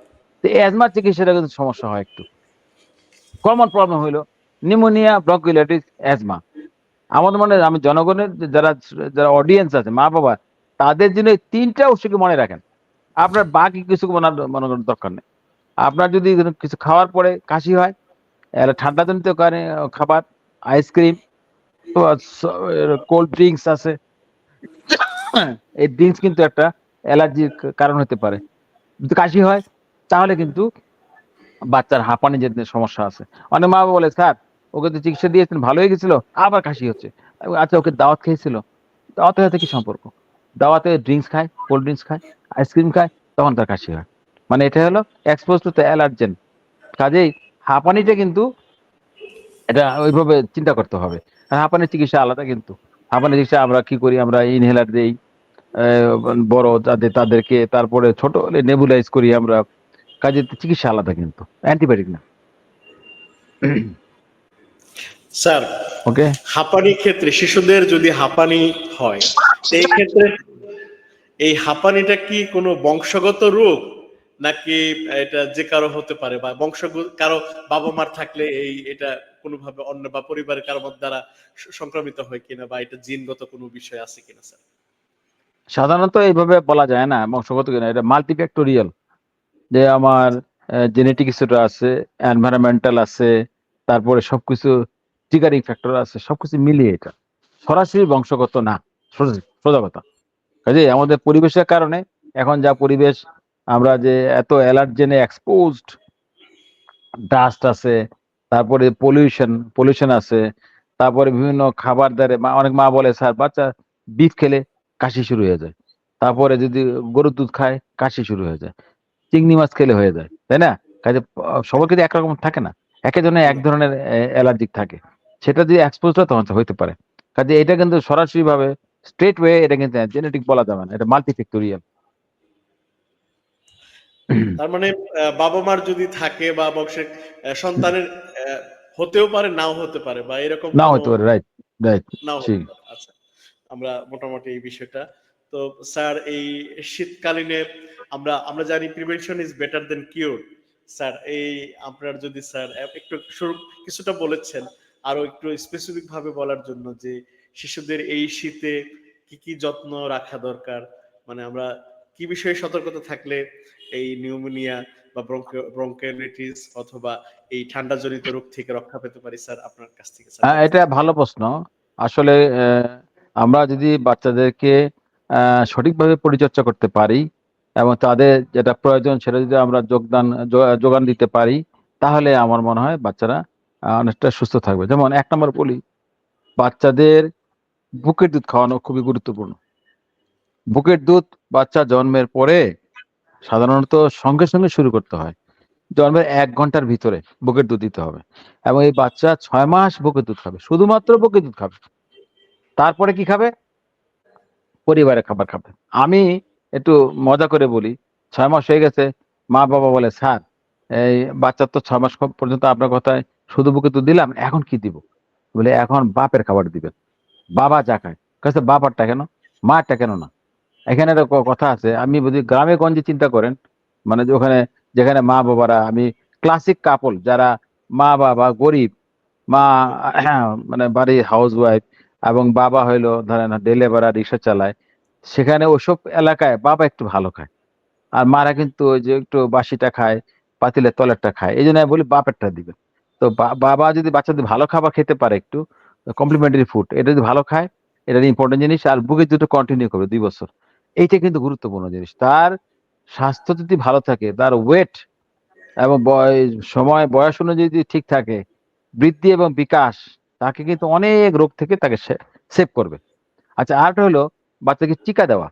Speaker 2: তো অ্যাজমার চিকিৎসাটা কিন্তু সমস্যা হয় একটু। কমন প্রবলেম হলো নিউমোনিয়া, ব্রঙ্কিওলাইটিস, অ্যাজমা। আমাদের মনে হয়, আমি জনগণের যারা যারা অডিয়েন্স আছে, মা বাবা, তাদের জন্য এই 3টা ওষুধকে মনে রাখেন। আপনার বাকি কিছু মনে করার দরকার নেই। আপনার যদি কিছু খাওয়ার পরে কাশি হয়, ঠান্ডা জনিত কারণে খাবার, আইসক্রিম, কোল্ড ড্রিঙ্কস আছে, এই ড্রিঙ্কস কিন্তু একটা অ্যালার্জির কারণ হতে পারে। যদি কাশি হয়, তাহলে কিন্তু বাচ্চার হাঁপানি যে সমস্যা আছে। অনেক মা বাবা বলে স্যার ওকে তো চিকিৎসা দিয়েছেন, ভালো হয়ে গেছিল, আবার কাশি হচ্ছে। আচ্ছা, ওকে দাওয়াত খেয়েছিল, দাওয়াতের সাথে কি সম্পর্ক? দাওয়াতে ড্রিঙ্কস খায়, কোল্ড ড্রিঙ্কস খায়, আইসক্রিম খায়, তখন তার কাশি হয়। মানে এটা হলো এক্সপোজ টু দ্য অ্যালার্জেন। কাজেই হাঁপানিটা কিন্তু এটা ওইভাবে চিন্তা করতে হবে। আর হাঁপানির চিকিৎসা আলাদা কিন্তু। হাঁপানির চিকিৎসা আমরা কি করি, আমরা ইনহেলার দেই, বড় তাদেরকে, তারপরে ছোট হলে নেবুলাইজ করি আমরা। কাজে চিকিৎসা আলাদা কিন্তু, অ্যান্টিবায়োটিক না।
Speaker 1: স্যার,
Speaker 2: ওকে।
Speaker 1: হাঁপানির ক্ষেত্রে শিশুদের যদি হাঁপানি হয়, সেই ক্ষেত্রে এই হাঁপানিটা কি কোনো বংশগত রোগ, নাকি এটা যে কারো হতে পারে, বা কারো বাবা মার থাকলে এটা কোনোভাবে অন্য বা পরিবারের কারো দ্বারা সংক্রমিত হয় কিনা, বা এটা জিনগত কোনো বিষয় আছে কিনা স্যার?
Speaker 2: সাধারণত এইভাবে বলা যায় না বংশগত কিনা, এটা মাল্টিফ্যাক্টোরিয়াল। যে আমার জেনেটিক কিছুটা আছে, এনভায়রনমেন্টাল আছে, তারপরে সবকিছু ট্রিগারিং ফ্যাক্টর আছে, সবকিছু মিলিয়ে এটা সরাসরি বংশগত না, সোজা কথা। কাজে আমাদের পরিবেশের কারণে এখন যা পরিবেশ, আমরা যে এত অ্যালার্জেনে এক্সপোজড, ডাস্ট আছে, তারপরে পলিউশন আছে, তারপরে বিভিন্ন খাবার দ্বারে অনেক মা বলে স্যার বাচ্চা বিফ খেলে কাশি শুরু হয়ে যায়, তারপরে যদি গরুর দুধ খায় কাশি শুরু হয়ে যায়, চিংড়ি মাছ খেলে হয়ে যায়, তাই না? কাজে সবার কিন্তু একরকম থাকে না, একজনের এক ধরনের অ্যালার্জিক থাকে। সেটা যদি এক্সপোজ হয় তখন তো হইতে পারে। কাজে এটা কিন্তু সরাসরি ভাবে স্ট্রেট ওয়ে এটা কিন্তু জেনেটিক বলা যাবে না, এটা মাল্টিফ্যাক্টোরিয়াল।
Speaker 1: তার মানে বাবা মার যদি থাকে বা বংশের সন্তানের হতেও পারে, নাও হতে পারে, বা এরকম
Speaker 2: না
Speaker 1: কোনো
Speaker 2: হতে পারে, রাইট, রাইট।
Speaker 1: নাও হতে পারে। আচ্ছা, আমরা মোটামুটি এই বিষয়টা। তো স্যার, এই শীতকালীনে আমরা আমরা জানি prevention is better than cure. Sir, এই আপনার যদি স্যার একটু শুরু কিছুটা বলেছেন, আরো একটু স্পেসিফিক ভাবে বলার জন্য যে শিশুদের এই শীতে কি কি যত্ন রাখা দরকার, মানে আমরা কি বিষয়ে সতর্কতা থাকলে এই নিউমোনিয়া বা ব্রঙ্কাইটিস অথবা এই ঠান্ডা জনিত রোগ থেকে রক্ষা পেতে পারি, স্যার আপনার কাছ থেকে স্যার
Speaker 2: হ্যাঁ,
Speaker 1: জানতে
Speaker 2: এটা
Speaker 1: চাই।
Speaker 2: ভালো প্রশ্ন। আসলে আমরা যদি বাচ্চাদেরকে সঠিকভাবে পরিচর্যা করতে পারি এবং তাদের যেটা প্রয়োজন সেটা যদি আমরা যোগান দিতে পারি, তাহলে আমার মনে হয় বাচ্চারা অনেকটা সুস্থ থাকবে। যেমন এক নম্বর বলি, বাচ্চাদের বুকের দুধ খাওয়ানো খুবই গুরুত্বপূর্ণ। বুকের দুধ বাচ্চা জন্মের পরে সাধারণত সঙ্গে সঙ্গে শুরু করতে হয়। জন্মের 1 ঘন্টার ভিতরে বুকের দুধ দিতে হবে, এবং এই বাচ্চা 6 মাস বুকের দুধ খাবে, শুধুমাত্র বুকের দুধ খাবে। তারপরে কি খাবে? পরিবারের খাবার খাবে। আমি একটু মজা করে বলি, 6 মাস হয়ে গেছে, মা বাবা বলে স্যার এই বাচ্চার তো 6 মাস পর্যন্ত আপনার কথায় শুধু বুকের দুধ দিলাম, এখন কি দিব? বলে এখন বাপের খাবার দিবেন, বাবা যা খায়। কাছে বাবারটা কেন, মারটা কেন না? এখানে একটা কথা আছে, আমি বুঝি গ্রামে গঞ্জে চিন্তা করেন, মানে যে ওখানে যেখানে মা বাবারা, আমি ক্লাসিক কাপল যারা মা বাবা গরিব, মা মানে বাড়ির হাউস ওয়াইফ, এবং বাবা হইলো ধরেন ডেলে বেড়া রিক্সা চালায়, সেখানে ওইসব এলাকায় বাবা একটু ভালো খায়, আর মারা কিন্তু ওই যে একটু বাসিটা খায়, পাতিলের তলেরটা খায়। এই জন্য আমি বলি বাপেরটা দিবেন। তো বাবা যদি বাচ্চাদের ভালো খাবার খেতে পারে, একটু কমপ্লিমেন্টারি ফুড, এটা যদি ভালো খায়, এটা ইম্পর্টেন্ট জিনিস। আর বুকের দুটো কন্টিনিউ করবে 2 বছর, এইটা কিন্তু গুরুত্বপূর্ণ জিনিস। তার স্বাস্থ্য যদি ভালো থাকে, তার ওয়েট এবং বয়স অনুযায়ী যদি ঠিক থাকে, বৃদ্ধি এবং বিকাশ, তাকে কিন্তু অনেক রোগ থেকে তাকে সেভ করবে। আচ্ছা, আরেকটা হলো বাচ্চাকে টিকা দেওয়া,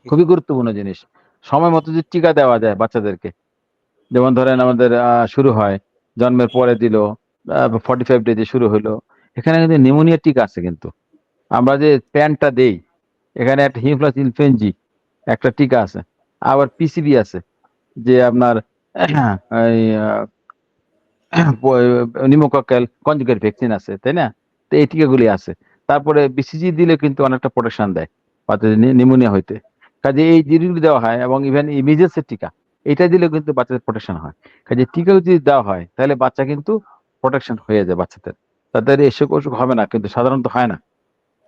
Speaker 2: খুবই গুরুত্বপূর্ণ জিনিস। সময় মতো যদি টিকা দেওয়া যায় বাচ্চাদেরকে, যেমন ধরেন আমাদের শুরু হয় জন্মের পরে দিল, 45 ডেজে শুরু হলো, এখানে কিন্তু নিউমোনিয়া টিকা আছে কিন্তু। আমরা যে প্যান্টটা দেই, এখানে একটা হিমোফিলাস ইনফ্লুয়েঞ্জি একটা টিকা আছে, আবার পিসিবি আছে, যে আপনার এই নিউমোকক্কাল কনজুগেট ভ্যাকসিন আছে, তাই না? তো এই টিকাগুলি আছে। তারপরে বিসিজি দিলে কিন্তু অনেকটা প্রোটেকশন দেয় বাচ্চাদের নিউমোনিয়া হইতে। কাজে এই জিনিসগুলি দেওয়া হয়, এবং ইভেন ইমিডিয়েটসের টিকা, এটা দিলেও কিন্তু বাচ্চাদের প্রোটেকশন হয়। কাজে টিকা যদি দেওয়া হয় তাহলে বাচ্চা কিন্তু প্রোটেকশন হয়ে যায় বাচ্চাদের, তাদের এসব অসুখ হবে না, কিন্তু সাধারণত হয় না।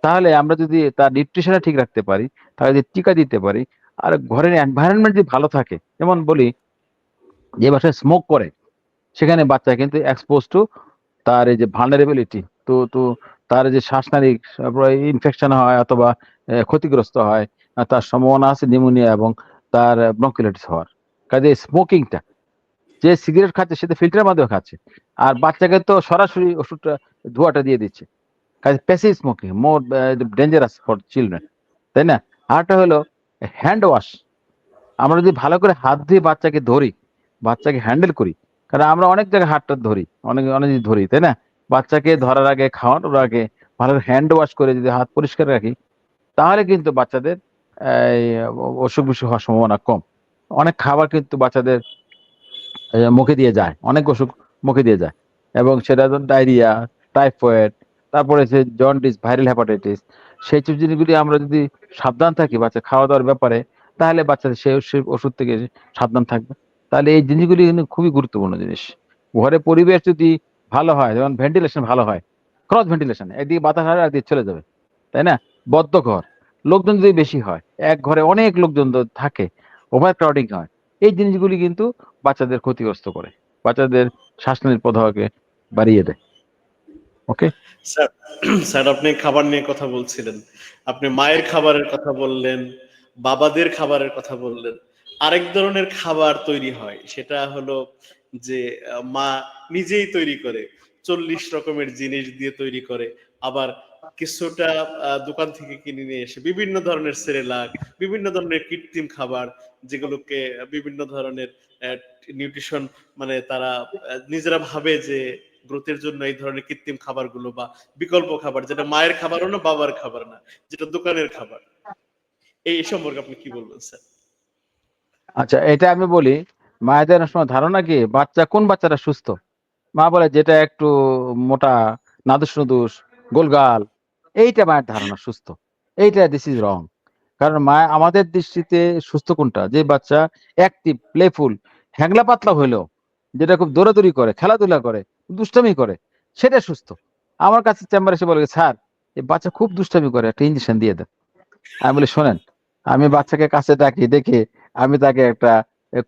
Speaker 2: তাহলে আমরা যদি তার নিউট্রিশনটা ঠিক রাখতে পারি, তাহলে যদি টিকা দিতে পারি, আর ঘরের এনভায়রনমেন্ট যদি ভালো থাকে, যেমন বলি যে বাসায় স্মোক করে, সেখানে বাচ্চা কিন্তু এক্সপোজ টু তার এই যে ভালনারেবিলিটি, তো তো তার যে শ্বাসনালী ইনফেকশন হয় অথবা ক্ষতিগ্রস্ত হয়, তার সম্ভাবনা আছে নিউমোনিয়া এবং তার ব্রঙ্কিওলাইটিস হওয়ার। কাজে স্মোকিংটা যে সিগারেট খাচ্ছে সে তো ফিল্টারের মাধ্যমে খাচ্ছে, আর বাচ্চাকে তো সরাসরি ওষুধটা ধোঁয়াটা দিয়ে দিচ্ছে। কাজে passive smoking more dangerous for children, তাই না? আরটা হলো হ্যান্ড ওয়াশ। আমরা যদি ভালো করে হাত দিয়ে বাচ্চাকে ধরি, বাচ্চাকে হ্যান্ডেল করি, কারণ আমরা অনেক জায়গায় হাতটা ধরি, অনেক অনেক জিনিস ধরি, তাই না? বাচ্চাকে ধরার আগে, খাওয়ানোর আগে ভালো হ্যান্ড ওয়াশ করে যদি হাত পরিষ্কার রাখি, তাহলে কিন্তু বাচ্চাদের এই অসুখ বিসুখ হওয়ার সম্ভাবনা কম। অনেক খাবার কিন্তু বাচ্চাদের মুখে দিয়ে যায়, অনেক অসুখ মুখে দিয়ে যায়, এবং সেটা ডায়রিয়া, টাইফয়েড, তারপরে যে জন্ডিস, ভাইরাল হেপাটাইটিস, সেই সব জিনিসগুলি আমরা যদি সাবধান থাকি বাচ্চা খাওয়া দাওয়ার ব্যাপারে, তাহলে বাচ্চাদের সেই ওষুধ থেকে সাবধান থাকবে। তাহলে এই জিনিসগুলি কিন্তু খুবই গুরুত্বপূর্ণ জিনিস। ঘরে পরিবেশ যদি ভালো হয়, যেমন ভেন্টিলেশন ভালো হয়, ক্রস ভেন্টিলেশন, একদিকে বাতাস আসবে একদিকে চলে যাবে, তাই না? বদ্ধ ঘর, লোকজন যদি বেশি হয়, এক ঘরে অনেক লোকজন থাকে, ওভার ক্রাউডিং হয়, এই জিনিসগুলি কিন্তু বাচ্চাদের ক্ষতিগ্রস্ত করে, বাচ্চাদের শ্বাসনালীর প্রদাহকে বাড়িয়ে দেয়। ওকে
Speaker 1: স্যার, স্যার আপনি খাবার নিয়ে কথা বলছিলেন, আপনি মায়ের খাবারের কথা বললেন, বাবাদের খাবারের কথা বললেন। আরেক ধরনের খাবার তৈরি হয়, সেটা হলো যে মা নিজেই তৈরি করে, 40 রকমের জিনিস দিয়ে তৈরি করে। আবার কিছুটা দোকান থেকে কিনে নিয়ে এসে বিভিন্ন ধরনের সেরেলাক, বিভিন্ন ধরনের কৃত্রিম খাবার, যেগুলোকে বিভিন্ন ধরনের নিউট্রিশন, মানে তারা নিজেরা ভাবে যে গ্রোথের জন্য এই ধরনের কৃত্রিম খাবারগুলো বা বিকল্প খাবার, যেটা মায়ের খাবারও না, বাবার খাবার না, যেটা দোকানের খাবার, এই সম্পর্কে আপনি কি বলবেন স্যার?
Speaker 2: আচ্ছা, এটা আমি বলি, মায়েদের অনেক সময় ধারণা কি কোন বাচ্চারা সুস্থ, মা বলে যেটা একটু মোটা, নাদুস নুদুস, গোলগাল, এইটা মায়ের ধারণা সুস্থ। এইটা দিস ইজ রং। কারণ মা আমাদের দৃষ্টিতে সুস্থ কোনটা, যে বাচ্চা অ্যাক্টিভ, প্লেফুল, হ্যাংলা পাতলা হইলেও, যেটা খুব দৌড়াদৌড়ি করে, খেলাধুলা করে, দুষ্টামি করে, সেটা সুস্থ। আমার কাছে চেম্বারে এসে বলে, স্যার এই বাচ্চা খুব দুষ্টামি করে, একটা ইঞ্জেকশন দিয়ে দেন। আমি বলি, শোনেন, আমি বাচ্চাকে কাছে ডাকি, দেখে আমি তাকে একটা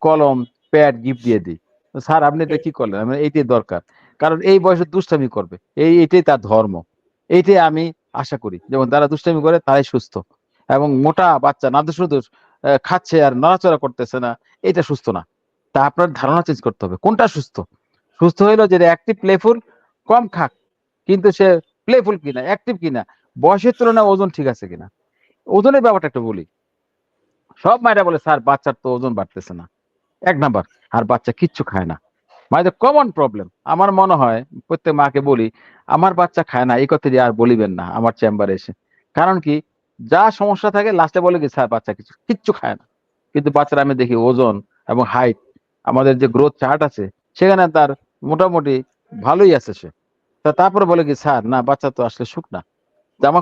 Speaker 2: কলম, প্যাড গিফট দিয়ে দিই। তো, স্যার আপনি এটা কি করলেন? আমি, এইটাই দরকার, কারণ এই বয়সে দুষ্টামি করবে, এইটাই তার ধর্ম। এইটাই আমি আশা করি, যেমন তারা দুষ্টামি করে তারাই সুস্থ। এবং মোটা বাচ্চা নাদুস নুদুস খাচ্ছে আর নড়াচড়া করতেছে না, এটা সুস্থ না। তা আপনার ধারণা চেঞ্জ করতে হবে, কোনটা সুস্থ। সুস্থ হইলো যেটা অ্যাক্টিভ, প্লেফুল, কম খাক, কিন্তু সে প্লেফুল কিনা, অ্যাক্টিভ কিনা, বয়সের তুলনায় ওজন ঠিক আছে কিনা। ওজনের ব্যাপারটা একটু বলি। সব মায়েরা বলে, স্যার বাচ্চার তো ওজন বাড়তেছে না, এক নাম্বার, আর বাচ্চা কিচ্ছু খায় না। মায়েদের কমন প্রবলেম। আমার মনে হয় প্রত্যেক মাকে বলি, আমার বাচ্চা খায় না এই কথা দিয়ে আর বলিবেন না আমার চেম্বারে এসে। কারণ কি, যা সমস্যা থাকে লাস্টে বলে কি, স্যার বাচ্চা কিছু কিচ্ছু খায় না। কিন্তু বাচ্চারা আমি দেখি ওজন এবং হাইট, আমাদের যে গ্রোথ চার্ট আছে, সেখানে তার মোটামুটি ভালোই আছে সে। তারপরে বলে কি, স্যার না বাচ্চা তো আসলে শুকনা। জামা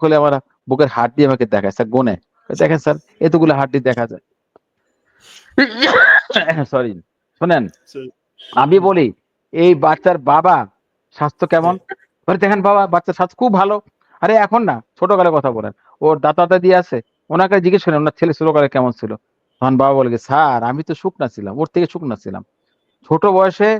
Speaker 2: খুলে আমার বুকের হাড় দিয়ে আমাকে দেখায়, স্যার গোনে, দেখেন স্যার এতগুলো হাড্ডি দেখা যায়। সরি, শোনেন, আমি বলি, এই বাচ্চার বাবা স্বাস্থ্য কেমন? বলে, দেখেন বাবা বাচ্চার স্বাস্থ্য খুব ভালো। আরে এখন না, ছোটকালের কথা বলেন, ওর দাদা দাদি আছে, ওনাকে জিজ্ঞেস করেন ওনার ছেলে ছোটকালে কেমন ছিল। তখন বাবা বলে, স্যার আমি তো শুকনা ছিলাম, ওর থেকে শুকনা ছিলাম। ছোট বয়সে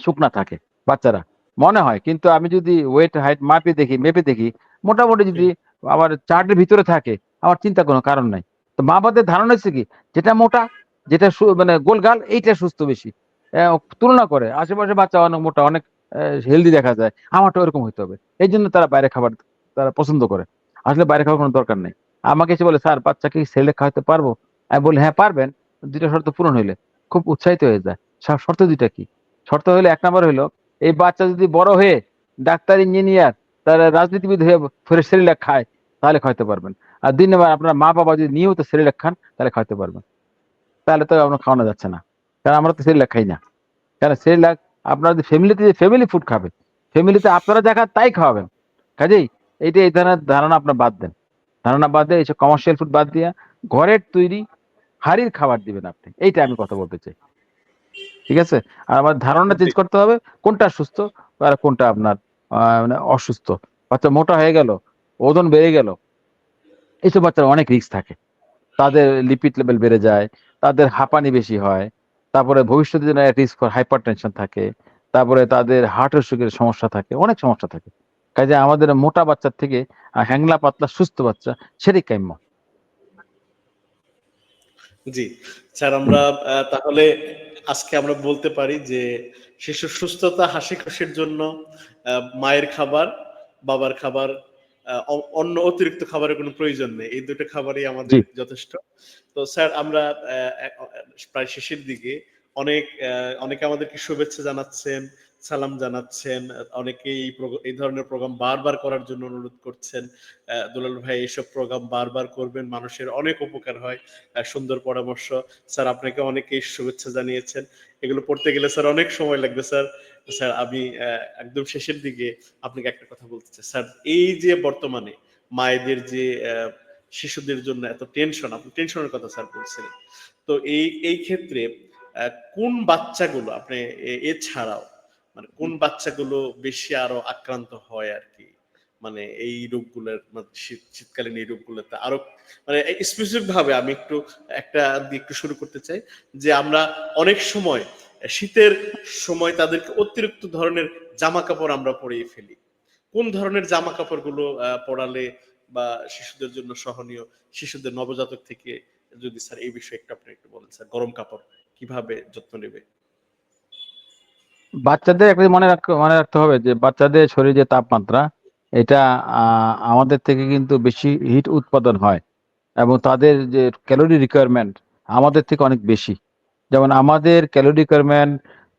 Speaker 2: শুকনা থাকে বাচ্চারা, মনে হয়, কিন্তু আমি যদি ওয়েট হাইট মেপে দেখি, মোটামুটি যদি আমার চার্টের ভিতরে থাকে, আমার চিন্তা কোনো কারণ নাই। তো মা বাবাদের ধারণা হচ্ছে কি, যেটা মোটা, যেটা মানে গোলগাল, এইটা সুস্থ বেশি। তুলনা করে আশেপাশে বাচ্চা অনেক মোটা, অনেক হেলদি দেখা যায়, আমারটা ওরকম হইতে হবে। এই জন্য তারা বাইরে খাবার তারা পছন্দ করে। আসলে বাইরে খাওয়ার কোনো দরকার নেই। আমাকে এসে বলে, স্যার বাচ্চাকে সেরেলাক খাওয়াতে পারবো? আমি বলি, হ্যাঁ পারবেন, দুইটা শর্ত পূরণ হইলে। খুব উৎসাহিত হয়ে যায়। শর্ত দুইটা কি? শর্ত হলো, এক নম্বর হলো, এই বাচ্চা যদি বড় হয়ে ডাক্তার, ইঞ্জিনিয়ার, তারা রাজনীতিবিদ হয়ে ফেরে সেরেলাক খায়, তাহলে খাইতে পারবেন। আর দুই নম্বর, আপনার মা বাবা যদি নিয়মিত সেরেলাক খান, তাহলে খাইতে পারবেন। তাহলে তো আপনার খাওয়ানো যাচ্ছে না, কারণ আমরা তো সেরেলাক খাই না। কারণ সেরেলাক আপনার ফ্যামিলিতে যে ফ্যামিলি ফুড খাবে, ফ্যামিলিতে আপনারা যা খান তাই খাওয়াবেন। কাজেই এই ধরনের ধারণা আপনার বাদ দেন। ধারণা বাদ দিয়ে এইসব কমার্শিয়াল ফুড বাদ দিয়ে ঘরের তৈরি হাড়ির খাবার দিবেন আপনি। এইটা আমি কথা বলতে চাই। ঠিক আছে? আর আমার ধারণা চেঞ্জ করতে হবে, কোনটা সুস্থ আর কোনটা আপনার মানে অসুস্থ। বাচ্চা মোটা হয়ে গেল, ওজন বেড়ে গেল, এইসব বাচ্চার অনেক রিস্ক থাকে। তাদের লিপিড লেভেল বেড়ে যায়, তাদের হাঁপানি বেশি হয়, তারপরে ভবিষ্যতে জন্য রিস্ক ফর হাইপার টেনশন থাকে, তারপরে তাদের হার্ট অসুখের সমস্যা থাকে, অনেক সমস্যা থাকে। কাজে আমাদের মোটা বাচ্চার থেকে হ্যাংলা পাতলা সুস্থ বাচ্চা, সেটাই কাম্য।
Speaker 1: জি স্যার, আমরা তাহলে আজকে আমরা বলতে পারি যে শিশুর সুস্থতা হাসি খুশির জন্য মায়ের খাবার, বাবার খাবার, অন্য অতিরিক্ত খাবারের কোনো প্রয়োজন নেই। এই দুটো খাবারই
Speaker 2: জি।
Speaker 1: আমাদের যথেষ্ট। তো স্যার আমরা প্রায় শেষের দিকে অনেকে আমাদেরকে শুভেচ্ছা জানাচ্ছেন, সালাম জানাচ্ছেন, অনেকেই এই ধরনের প্রোগ্রাম বারবার করার জন্য অনুরোধ করছেন। দুলাল ভাই এইসব প্রোগ্রাম বারবার করবেন, মানুষের অনেক উপকার হয়। সুন্দর পরামর্শ। স্যার আপনাকে অনেকেই শুভেচ্ছা জানিয়েছেন। এগুলো পড়তে গেলে স্যার অনেক সময় লাগবে স্যার। স্যার আমি একদম শেষের দিকে আপনাকে একটা কথা বলতে চাই স্যার। এই যে বর্তমানে মায়েদের যে শিশুদের জন্য এত টেনশন, আপনি টেনশনের কথা স্যার বলছিলেন, তো এই ক্ষেত্রে কোন বাচ্চাগুলো আপনি এছাড়াও মানে কোন বাচ্চাগুলো বেশি আরো আক্রান্ত হয় আর কি, মানে এই রোগগুলোর শীতকালীন এই রোগগুলোতে আরো মানে স্পেসিফিক ভাবে আমি একটা দিয়ে একটু শুরু করতে চাই যে আমরা অনেক সময় শীতের সময় তাদেরকে অতিরিক্ত ধরনের জামা কাপড় আমরা পরিয়ে ফেলি। কোন ধরনের জামা কাপড়গুলো পরালে বা শিশুদের জন্য সহনীয়, শিশুদের নবজাতক থেকে যদি স্যার এই বিষয়ে আপনি একটু বলেন স্যার, গরম কাপড় কিভাবে যত্ন নেবে?
Speaker 2: বাচ্চাদের একটা মনে রাখতে হবে যে বাচ্চাদের শরীরে যে তাপমাত্রা, এটা আমাদের থেকে কিন্তু বেশি হিট উৎপাদন হয়, এবং তাদের যে ক্যালোরি রিকোয়ারমেন্ট আমাদের থেকে অনেক বেশি। যেমন আমাদের ক্যালোরি রিকোয়ারমেন্ট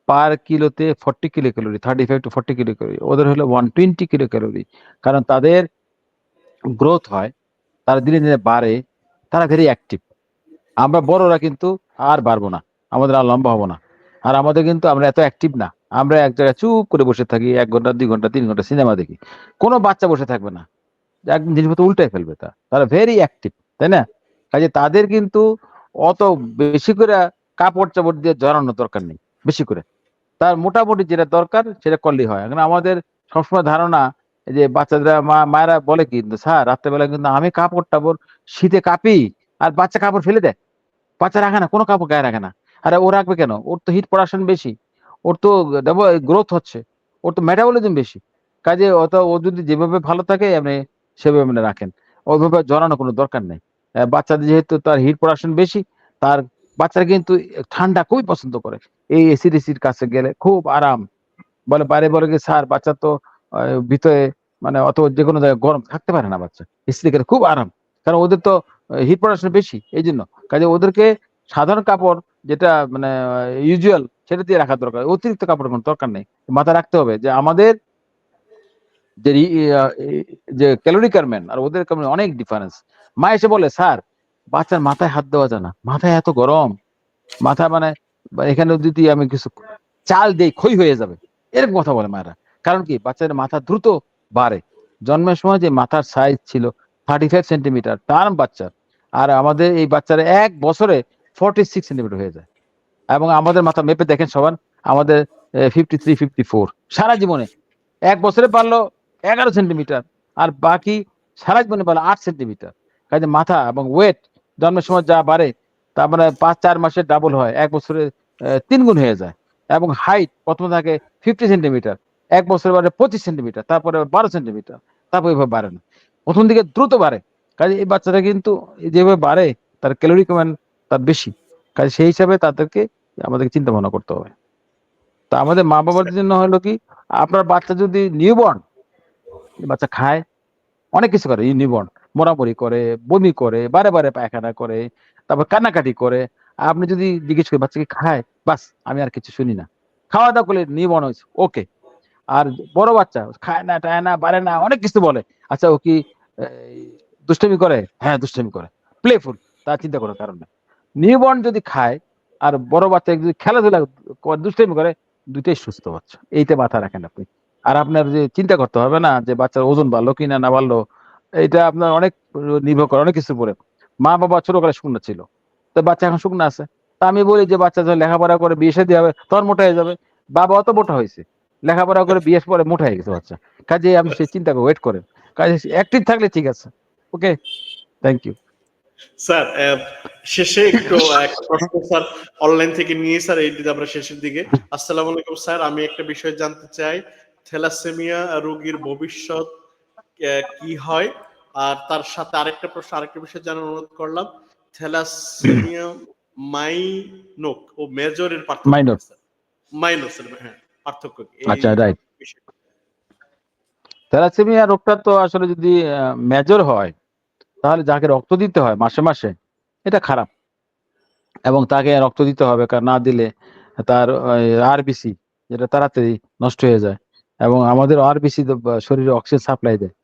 Speaker 2: পার কিলোতে 40 kilo calorie, 35 to 40 kilo calorie, ওদের হলো 120 কিলো ক্যালোরি। কারণ তাদের গ্রোথ হয়, তারা দিনে দিনে বাড়ে, তারা ভেরি অ্যাক্টিভ। আমরা বড়রা কিন্তু আর বাড়বো না, আমাদের আর লম্বা হবো না। আর আমাদের কিন্তু আমরা এত অ্যাক্টিভ না, আমরা এক জায়গায় চুপ করে বসে থাকি 1 ঘন্টা 2 ঘন্টা 3 ঘন্টা সিনেমা দেখি। কোনো বাচ্চা বসে থাকবে না, একদম জিনিসপত্র উল্টাই ফেলবে। তারা ভেরি অ্যাক্টিভ, তাই না? কাজে তাদের কিন্তু অত বেশি করে কাপড় চাপড় দিয়ে জড়ানো দরকার নেই বেশি করে। তার মোটামুটি যেটা দরকার সেটা করলেই হয়। এখন আমাদের সবসময় ধারণা যে বাচ্চাদের মায়েরা বলে কি, স্যার রাত্রেবেলা কিন্তু আমি কাপড় টাপড় শীতে কাঁপি, আর বাচ্চা কাপড় ফেলে দেয়, বাচ্চা রাখে না, কোনো কাপড় গায়ে রাখে না। আরে ও রাখবে কেন? ওর তো হিট প্রোডাকশন বেশি, ওর তো গ্রোথ হচ্ছে, ওর তো মেটাবলিজম বেশি। কাজে ও যদি যেভাবে ভালো থাকে আপনি সেভাবে মানে রাখেন, ওইভাবে জড়ানো কোনো দরকার নেই। বাচ্চাদের যেহেতু তার হিট প্রোডাকশন বেশি, তার বাচ্চারা কিন্তু ঠান্ডা খুবই পছন্দ করে। এই এসি টেসির কাছে গেলে খুব আরাম। বলে বাইরে বলে কি, স্যার বাচ্চা তো ভিতরে মানে অত যেকোনো জায়গায় গরম থাকতে পারে না বাচ্চা, স্ত্রী খুব আরাম। কারণ ওদের তো হিট প্রোডাকশন বেশি, এই জন্য। কাজে ওদেরকে সাধারণ কাপড় যেটা মানে ইউজুয়াল সেটা দিয়ে রাখা দরকার, অতিরিক্ত কাপড়ের কোনো দরকার নেই। মাথায় রাখতে হবে যে আমাদের যে যে ক্যালোরি রিকোয়ারমেন্ট আর ওদের অনেক ডিফারেন্স। মা এসে বলে, স্যার বাচ্চার মাথায় হাত দেওয়া যায় না, মাথায় এত গরম, মাথা মানে এখানে যদি আমি কিছু চাল দেই ক্ষয় হয়ে যাবে, এরকম কথা বলে মায়েরা। কারণ কি, বাচ্চাদের মাথা দ্রুত বাড়ে। জন্মের সময় যে মাথার সাইজ ছিল 35 সেন্টিমিটার তার বাচ্চার, আর আমাদের এই বাচ্চারা 1 বছরে 46 সেন্টিমিটার হয়ে যায়। এবং আমাদের মাথা মেপে দেখেন সবার, আমাদের 53 54 সারা জীবনে। 1 বছরে পারলো 11 সেন্টিমিটার, আর বাকি সারা জীবনে পারলো 8 সেন্টিমিটার। কাজে মাথা এবং ওয়েট জন্মের সময় যা বাড়ে, তার মানে 5-4 মাসে ডাবল হয়, 1 বছরে 3 গুণ হয়ে যায়। এবং হাইট প্রথমে থাকে 50 সেন্টিমিটার, 1 বছরে বাড়ে 25 সেন্টিমিটার, তারপরে 12 সেন্টিমিটার, তারপর এভাবে বাড়ে না, প্রথম দিকে দ্রুত বাড়ে। কাজে এই বাচ্চাটা কিন্তু যেভাবে বাড়ে তার ক্যালোরি কমেন্ট তার বেশি। কাজে সেই হিসাবে তাদেরকে আমাদেরকে চিন্তা ভাবনা করতে হবে। তা আমাদের মা বাবার জন্য হলো কি, আপনার বাচ্চা যদি নিউবর্ন, বাচ্চা খায়, অনেক কিছু করে, নিউবর্ন মরামরি করে, বমি করে, বারে বারে পায়খানা করে, তারপর কান্নাকাটি করে। আপনি যদি জিজ্ঞেস করেন বাচ্চা কি খায়, বাস আমি আর কিছু শুনি না, খাওয়া দাওয়া করলে নিউবর্ন হয়েছে, ওকে। আর বড় বাচ্চা খায় না, টায় না, বাড়ে না, অনেক কিছু বলে, আচ্ছা ও কি এই, দুষ্টামি করে? হ্যাঁ দুষ্টামি করে, প্লেফুল, তা চিন্তা করার কারণ নেই। নিউবর্ন যদি খায় আর বড় বাচ্চা যদি খেলাধুলা দুষ্টামি করে, দুইটাই সুস্থ বাচ্চা, এইটা মাথা রাখেন আপনি। আর আপনার যে চিন্তা করতে হবে না যে বাচ্চার ওজন বাড়লো কিনা না বাড়লো, এটা আপনার অনেক নির্ভর করে অনেক কিছুর উপরে। মা বাবা ছোটকালে শুকনো ছিল, তো বাচ্চা এখন শুকনো আছে। তা আমি বলি যে বাচ্চা যখন লেখাপড়া করে বিয়ে শাদী হবে তখন মোটা হয়ে যাবে। বাবা অত মোটা হয়েছে, লেখাপড়া করে বিয়ের পরে মোটা হয়ে গেছে বাচ্চা। কাজে আপনি সেই চিন্তা করে ওয়েট করেন, কাজে অ্যাক্টিভ থাকলে ঠিক আছে। ওকে, থ্যাংক ইউ।
Speaker 1: স্যার শেষে একটু একটা প্রশ্ন স্যার অনলাইন থেকে নিয়ে স্যার, এই দিকে আমরা শেষের দিকে। আসসালামু আলাইকুম স্যার, আমি একটা বিষয় জানতে চাই, থ্যালাসেমিয়া রোগীর ভবিষ্যৎ কি হয়? আর তার সাথে আরেকটা প্রশ্ন, আরেকটা বিষয় জানার অনুরোধ করলাম, থ্যালাসেমিয়া মাইনোক ও মেজরের পার্থক্য
Speaker 2: মাইনর।
Speaker 1: কি স্যার? মাইনো স্যার, হ্যাঁ, পার্থক্য কি এই
Speaker 2: আচ্ছা, রাইট।
Speaker 1: বিষয়ে?
Speaker 2: থ্যালাসেমিয়া রোগটা তো আসলে যদি মেজর হয়, তাহলে যাকে রক্ত দিতে হয় মাসে মাসে, এটা খারাপ। এবং তাকে রক্ত দিতে হবে, কারণ না দিলে তার আরবিসি, যেটা তাড়াতাড়ি নষ্ট হয়ে যায়, এবং আমাদের আরবিসি শরীরে অক্সিজেন সাপ্লাই দেয়,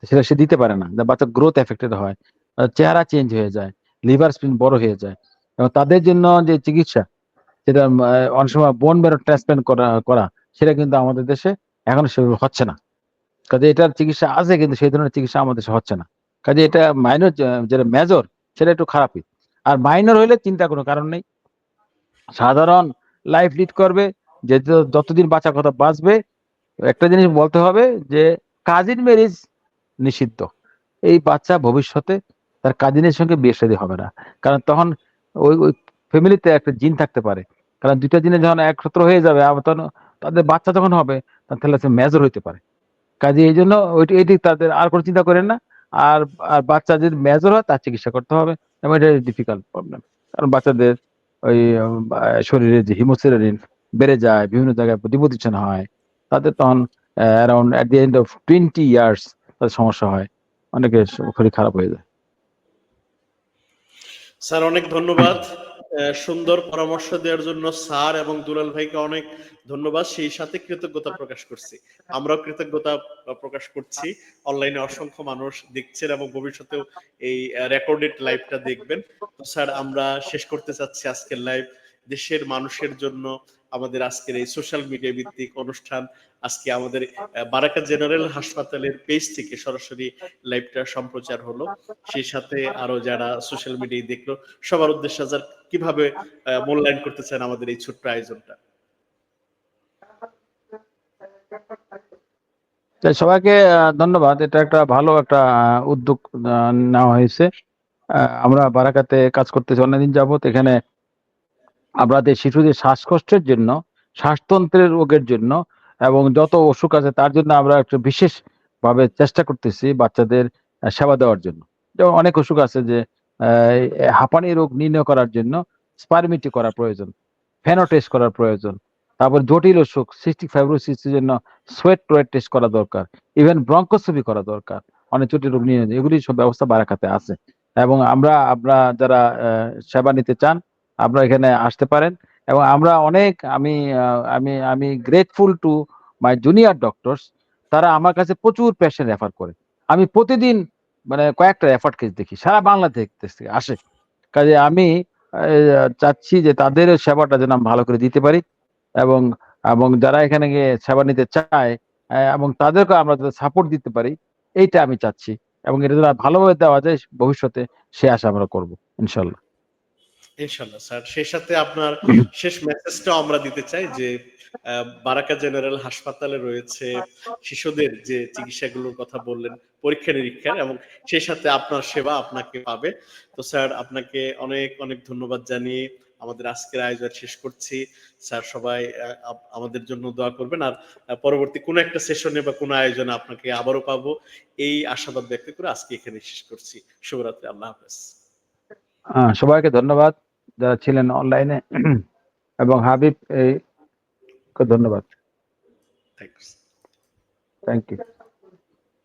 Speaker 2: সেটা সে দিতে পারে না, বাচ্চার গ্রোথ এফেক্টেড হয়, চেহারা চেঞ্জ হয়ে যায়, লিভার স্প্লিন বড় হয়ে যায়। এবং তাদের জন্য যে চিকিৎসা, সেটা অনেক সময় বোন ম্যারো ট্রান্সপ্লান্ট করা করা সেটা কিন্তু আমাদের দেশে এখনো সেভাবে হচ্ছে না। কাজে এটার চিকিৎসা আছে, কিন্তু সেই ধরনের চিকিৎসা আমাদের দেশে হচ্ছে না। কাজে এটা মাইনর, যেটা মেজর সেটা একটু খারাপই। আর মাইনর হইলে চিন্তা কোনো কারণ নেই, সাধারণ লাইফ লিড করবে, যে যতদিন বাঁচার কথা বাঁচবে। একটা জিনিস বলতে হবে যে কাজিন ম্যারেজ নিষিদ্ধ। এই বাচ্চা ভবিষ্যতে তার কাজিনের সঙ্গে বিয়ে শাদী হবে না, কারণ তখন ওই ওই ফ্যামিলিতে একটা জিন থাকতে পারে। কারণ দুইটা জিনিস যখন একত্র হয়ে যাবে, আবার তখন তাদের বাচ্চা যখন হবে, তাহলে সে মেজর হইতে পারে। কাজে এই জন্য এটি তাদের আর কোনো চিন্তা করেন না। আর আর বাচ্চা যদি মেজর হয়, তার চিকিৎসা করতে হবে, এবং এটা ডিফিকাল্ট প্রবলেম। কারণ বাচ্চাদের ওই শরীরে যে হিমোসিরারিন বেড়ে যায়, বিভিন্ন জায়গায় ডিপোজিশন হয়, তাদের তখন around at the end of 20 years তাদের সমস্যা হয়, অনেকের শরীর খারাপ হয়ে যায়।
Speaker 1: স্যার অনেক ধন্যবাদ সুন্দর পরামর্শ দেওয়ার জন্য স্যার এবং দুলাল ভাইকে অনেক ধন্যবাদ। সেই সাথে কৃতজ্ঞতা প্রকাশ করছি, আমরাও কৃতজ্ঞতা প্রকাশ করছি। অনলাইনে অসংখ্য মানুষ দেখছেন এবং ভবিষ্যতেও এই রেকর্ডেড লাইভটা দেখবেন। তো স্যার আমরা শেষ করতে চাচ্ছি আজকের লাইভ। দেশের মানুষের জন্য আমাদের আজকের এই সোশ্যাল মিডিয়া ভিত্তিক অনুষ্ঠান আজকে আমাদের বারাকা জেনারেল হাসপাতালের পেজ থেকে সরাসরি লাইভটা সম্প্রচার হলো। সেই সাথে আরো যারা সোশ্যাল মিডিয়ায় দেখলো, সবার উদ্দেশ্যে স্যার কিভাবে মূল্যায়ন করতে চান আমাদের এই ছোট্ট আয়োজনটা?
Speaker 2: তাই সবাইকে ধন্যবাদ। এটা একটা ভালো একটা উদ্যোগ নেওয়া হয়েছে। আমরা বারাকাতে কাজ করতেছি অনেকদিন যাবত। এখানে আমাদের শিশুদের শ্বাসকষ্টের জন্য, শ্বাসতন্ত্রের রোগের জন্য, এবং যত অসুখ আছে তার জন্য আমরা একটু বিশেষ ভাবে চেষ্টা করতেছি বাচ্চাদের সেবা দেওয়ার জন্য। যেমন অনেক অসুখ আছে যে হাঁপানি রোগ নির্ণয় করার জন্য স্পারমিটি করা প্রয়োজন, ফেনো টেস্ট করার প্রয়োজন। তারপর জটিল অসুখ সিস্টিক ফাইব্রোসিসের জন্য সোয়েট টোয়েট টেস্ট করা দরকার, ইভেন ব্রঙ্কোস্কোপি করা দরকার। অনেক জটিল রোগ নিয়ে এগুলি সব ব্যবস্থা বারাকাতে আছে। এবং আমরা যারা সেবা নিতে চান, আপনারা এখানে আসতে পারেন। এবং আমরা অনেক, আমি আমি আমি grateful to my junior doctors. তারা আমার কাছে প্রচুর পেশেন্ট রেফার করে। আমি প্রতিদিন মানে কয়েকটা রেফার কেস দেখি, সারা বাংলাদেশ থেকে আসে। কাজে আমি চাচ্ছি যে তাদের সেবাটা যেন আমি ভালো করে দিতে পারি, এবং এবং যারা এখানে গিয়ে সেবা নিতে চায়, এবং তাদেরকে আমরা যাতে সাপোর্ট দিতে পারি, এইটা আমি চাচ্ছি। এবং এটা যদি ভালোভাবে দেওয়া যায় ভবিষ্যতে, সে আশা আমরা করবো ইনশাল্লাহ।
Speaker 1: ইনশাল্লাহ স্যার, সেই সাথে আপনার শেষ মেসেজটাও আমরা দিতে চাই যে বারাকা জেনারেল হাসপাতালে রয়েছে শিশুদের যে চিকিৎসাগুলোর কথা বললেন, পরীক্ষা নিরীক্ষার, এবং সেই সাথে আপনার সেবা আপনাকে পাবে। তো স্যার আপনাকে অনেক অনেক ধন্যবাদ জানিয়ে আমাদের আজকের আয়োজন শেষ করছি। স্যার সবাই আমাদের জন্য দোয়া করবেন, আর পরবর্তী কোনো একটা সেশনে বা কোনো আয়োজনে আপনাকে আবারও পাবো এই আশাবাদ ব্যক্ত করে আজকে এখানে শেষ করছি। শুভরাত্রি, আল্লাহ হাফেজ।
Speaker 2: সবাইকে ধন্যবাদ যারা ছিলেন অনলাইনে, এবং হাবিব এই ধন্যবাদ।
Speaker 1: থ্যাংকস।
Speaker 2: Thank you.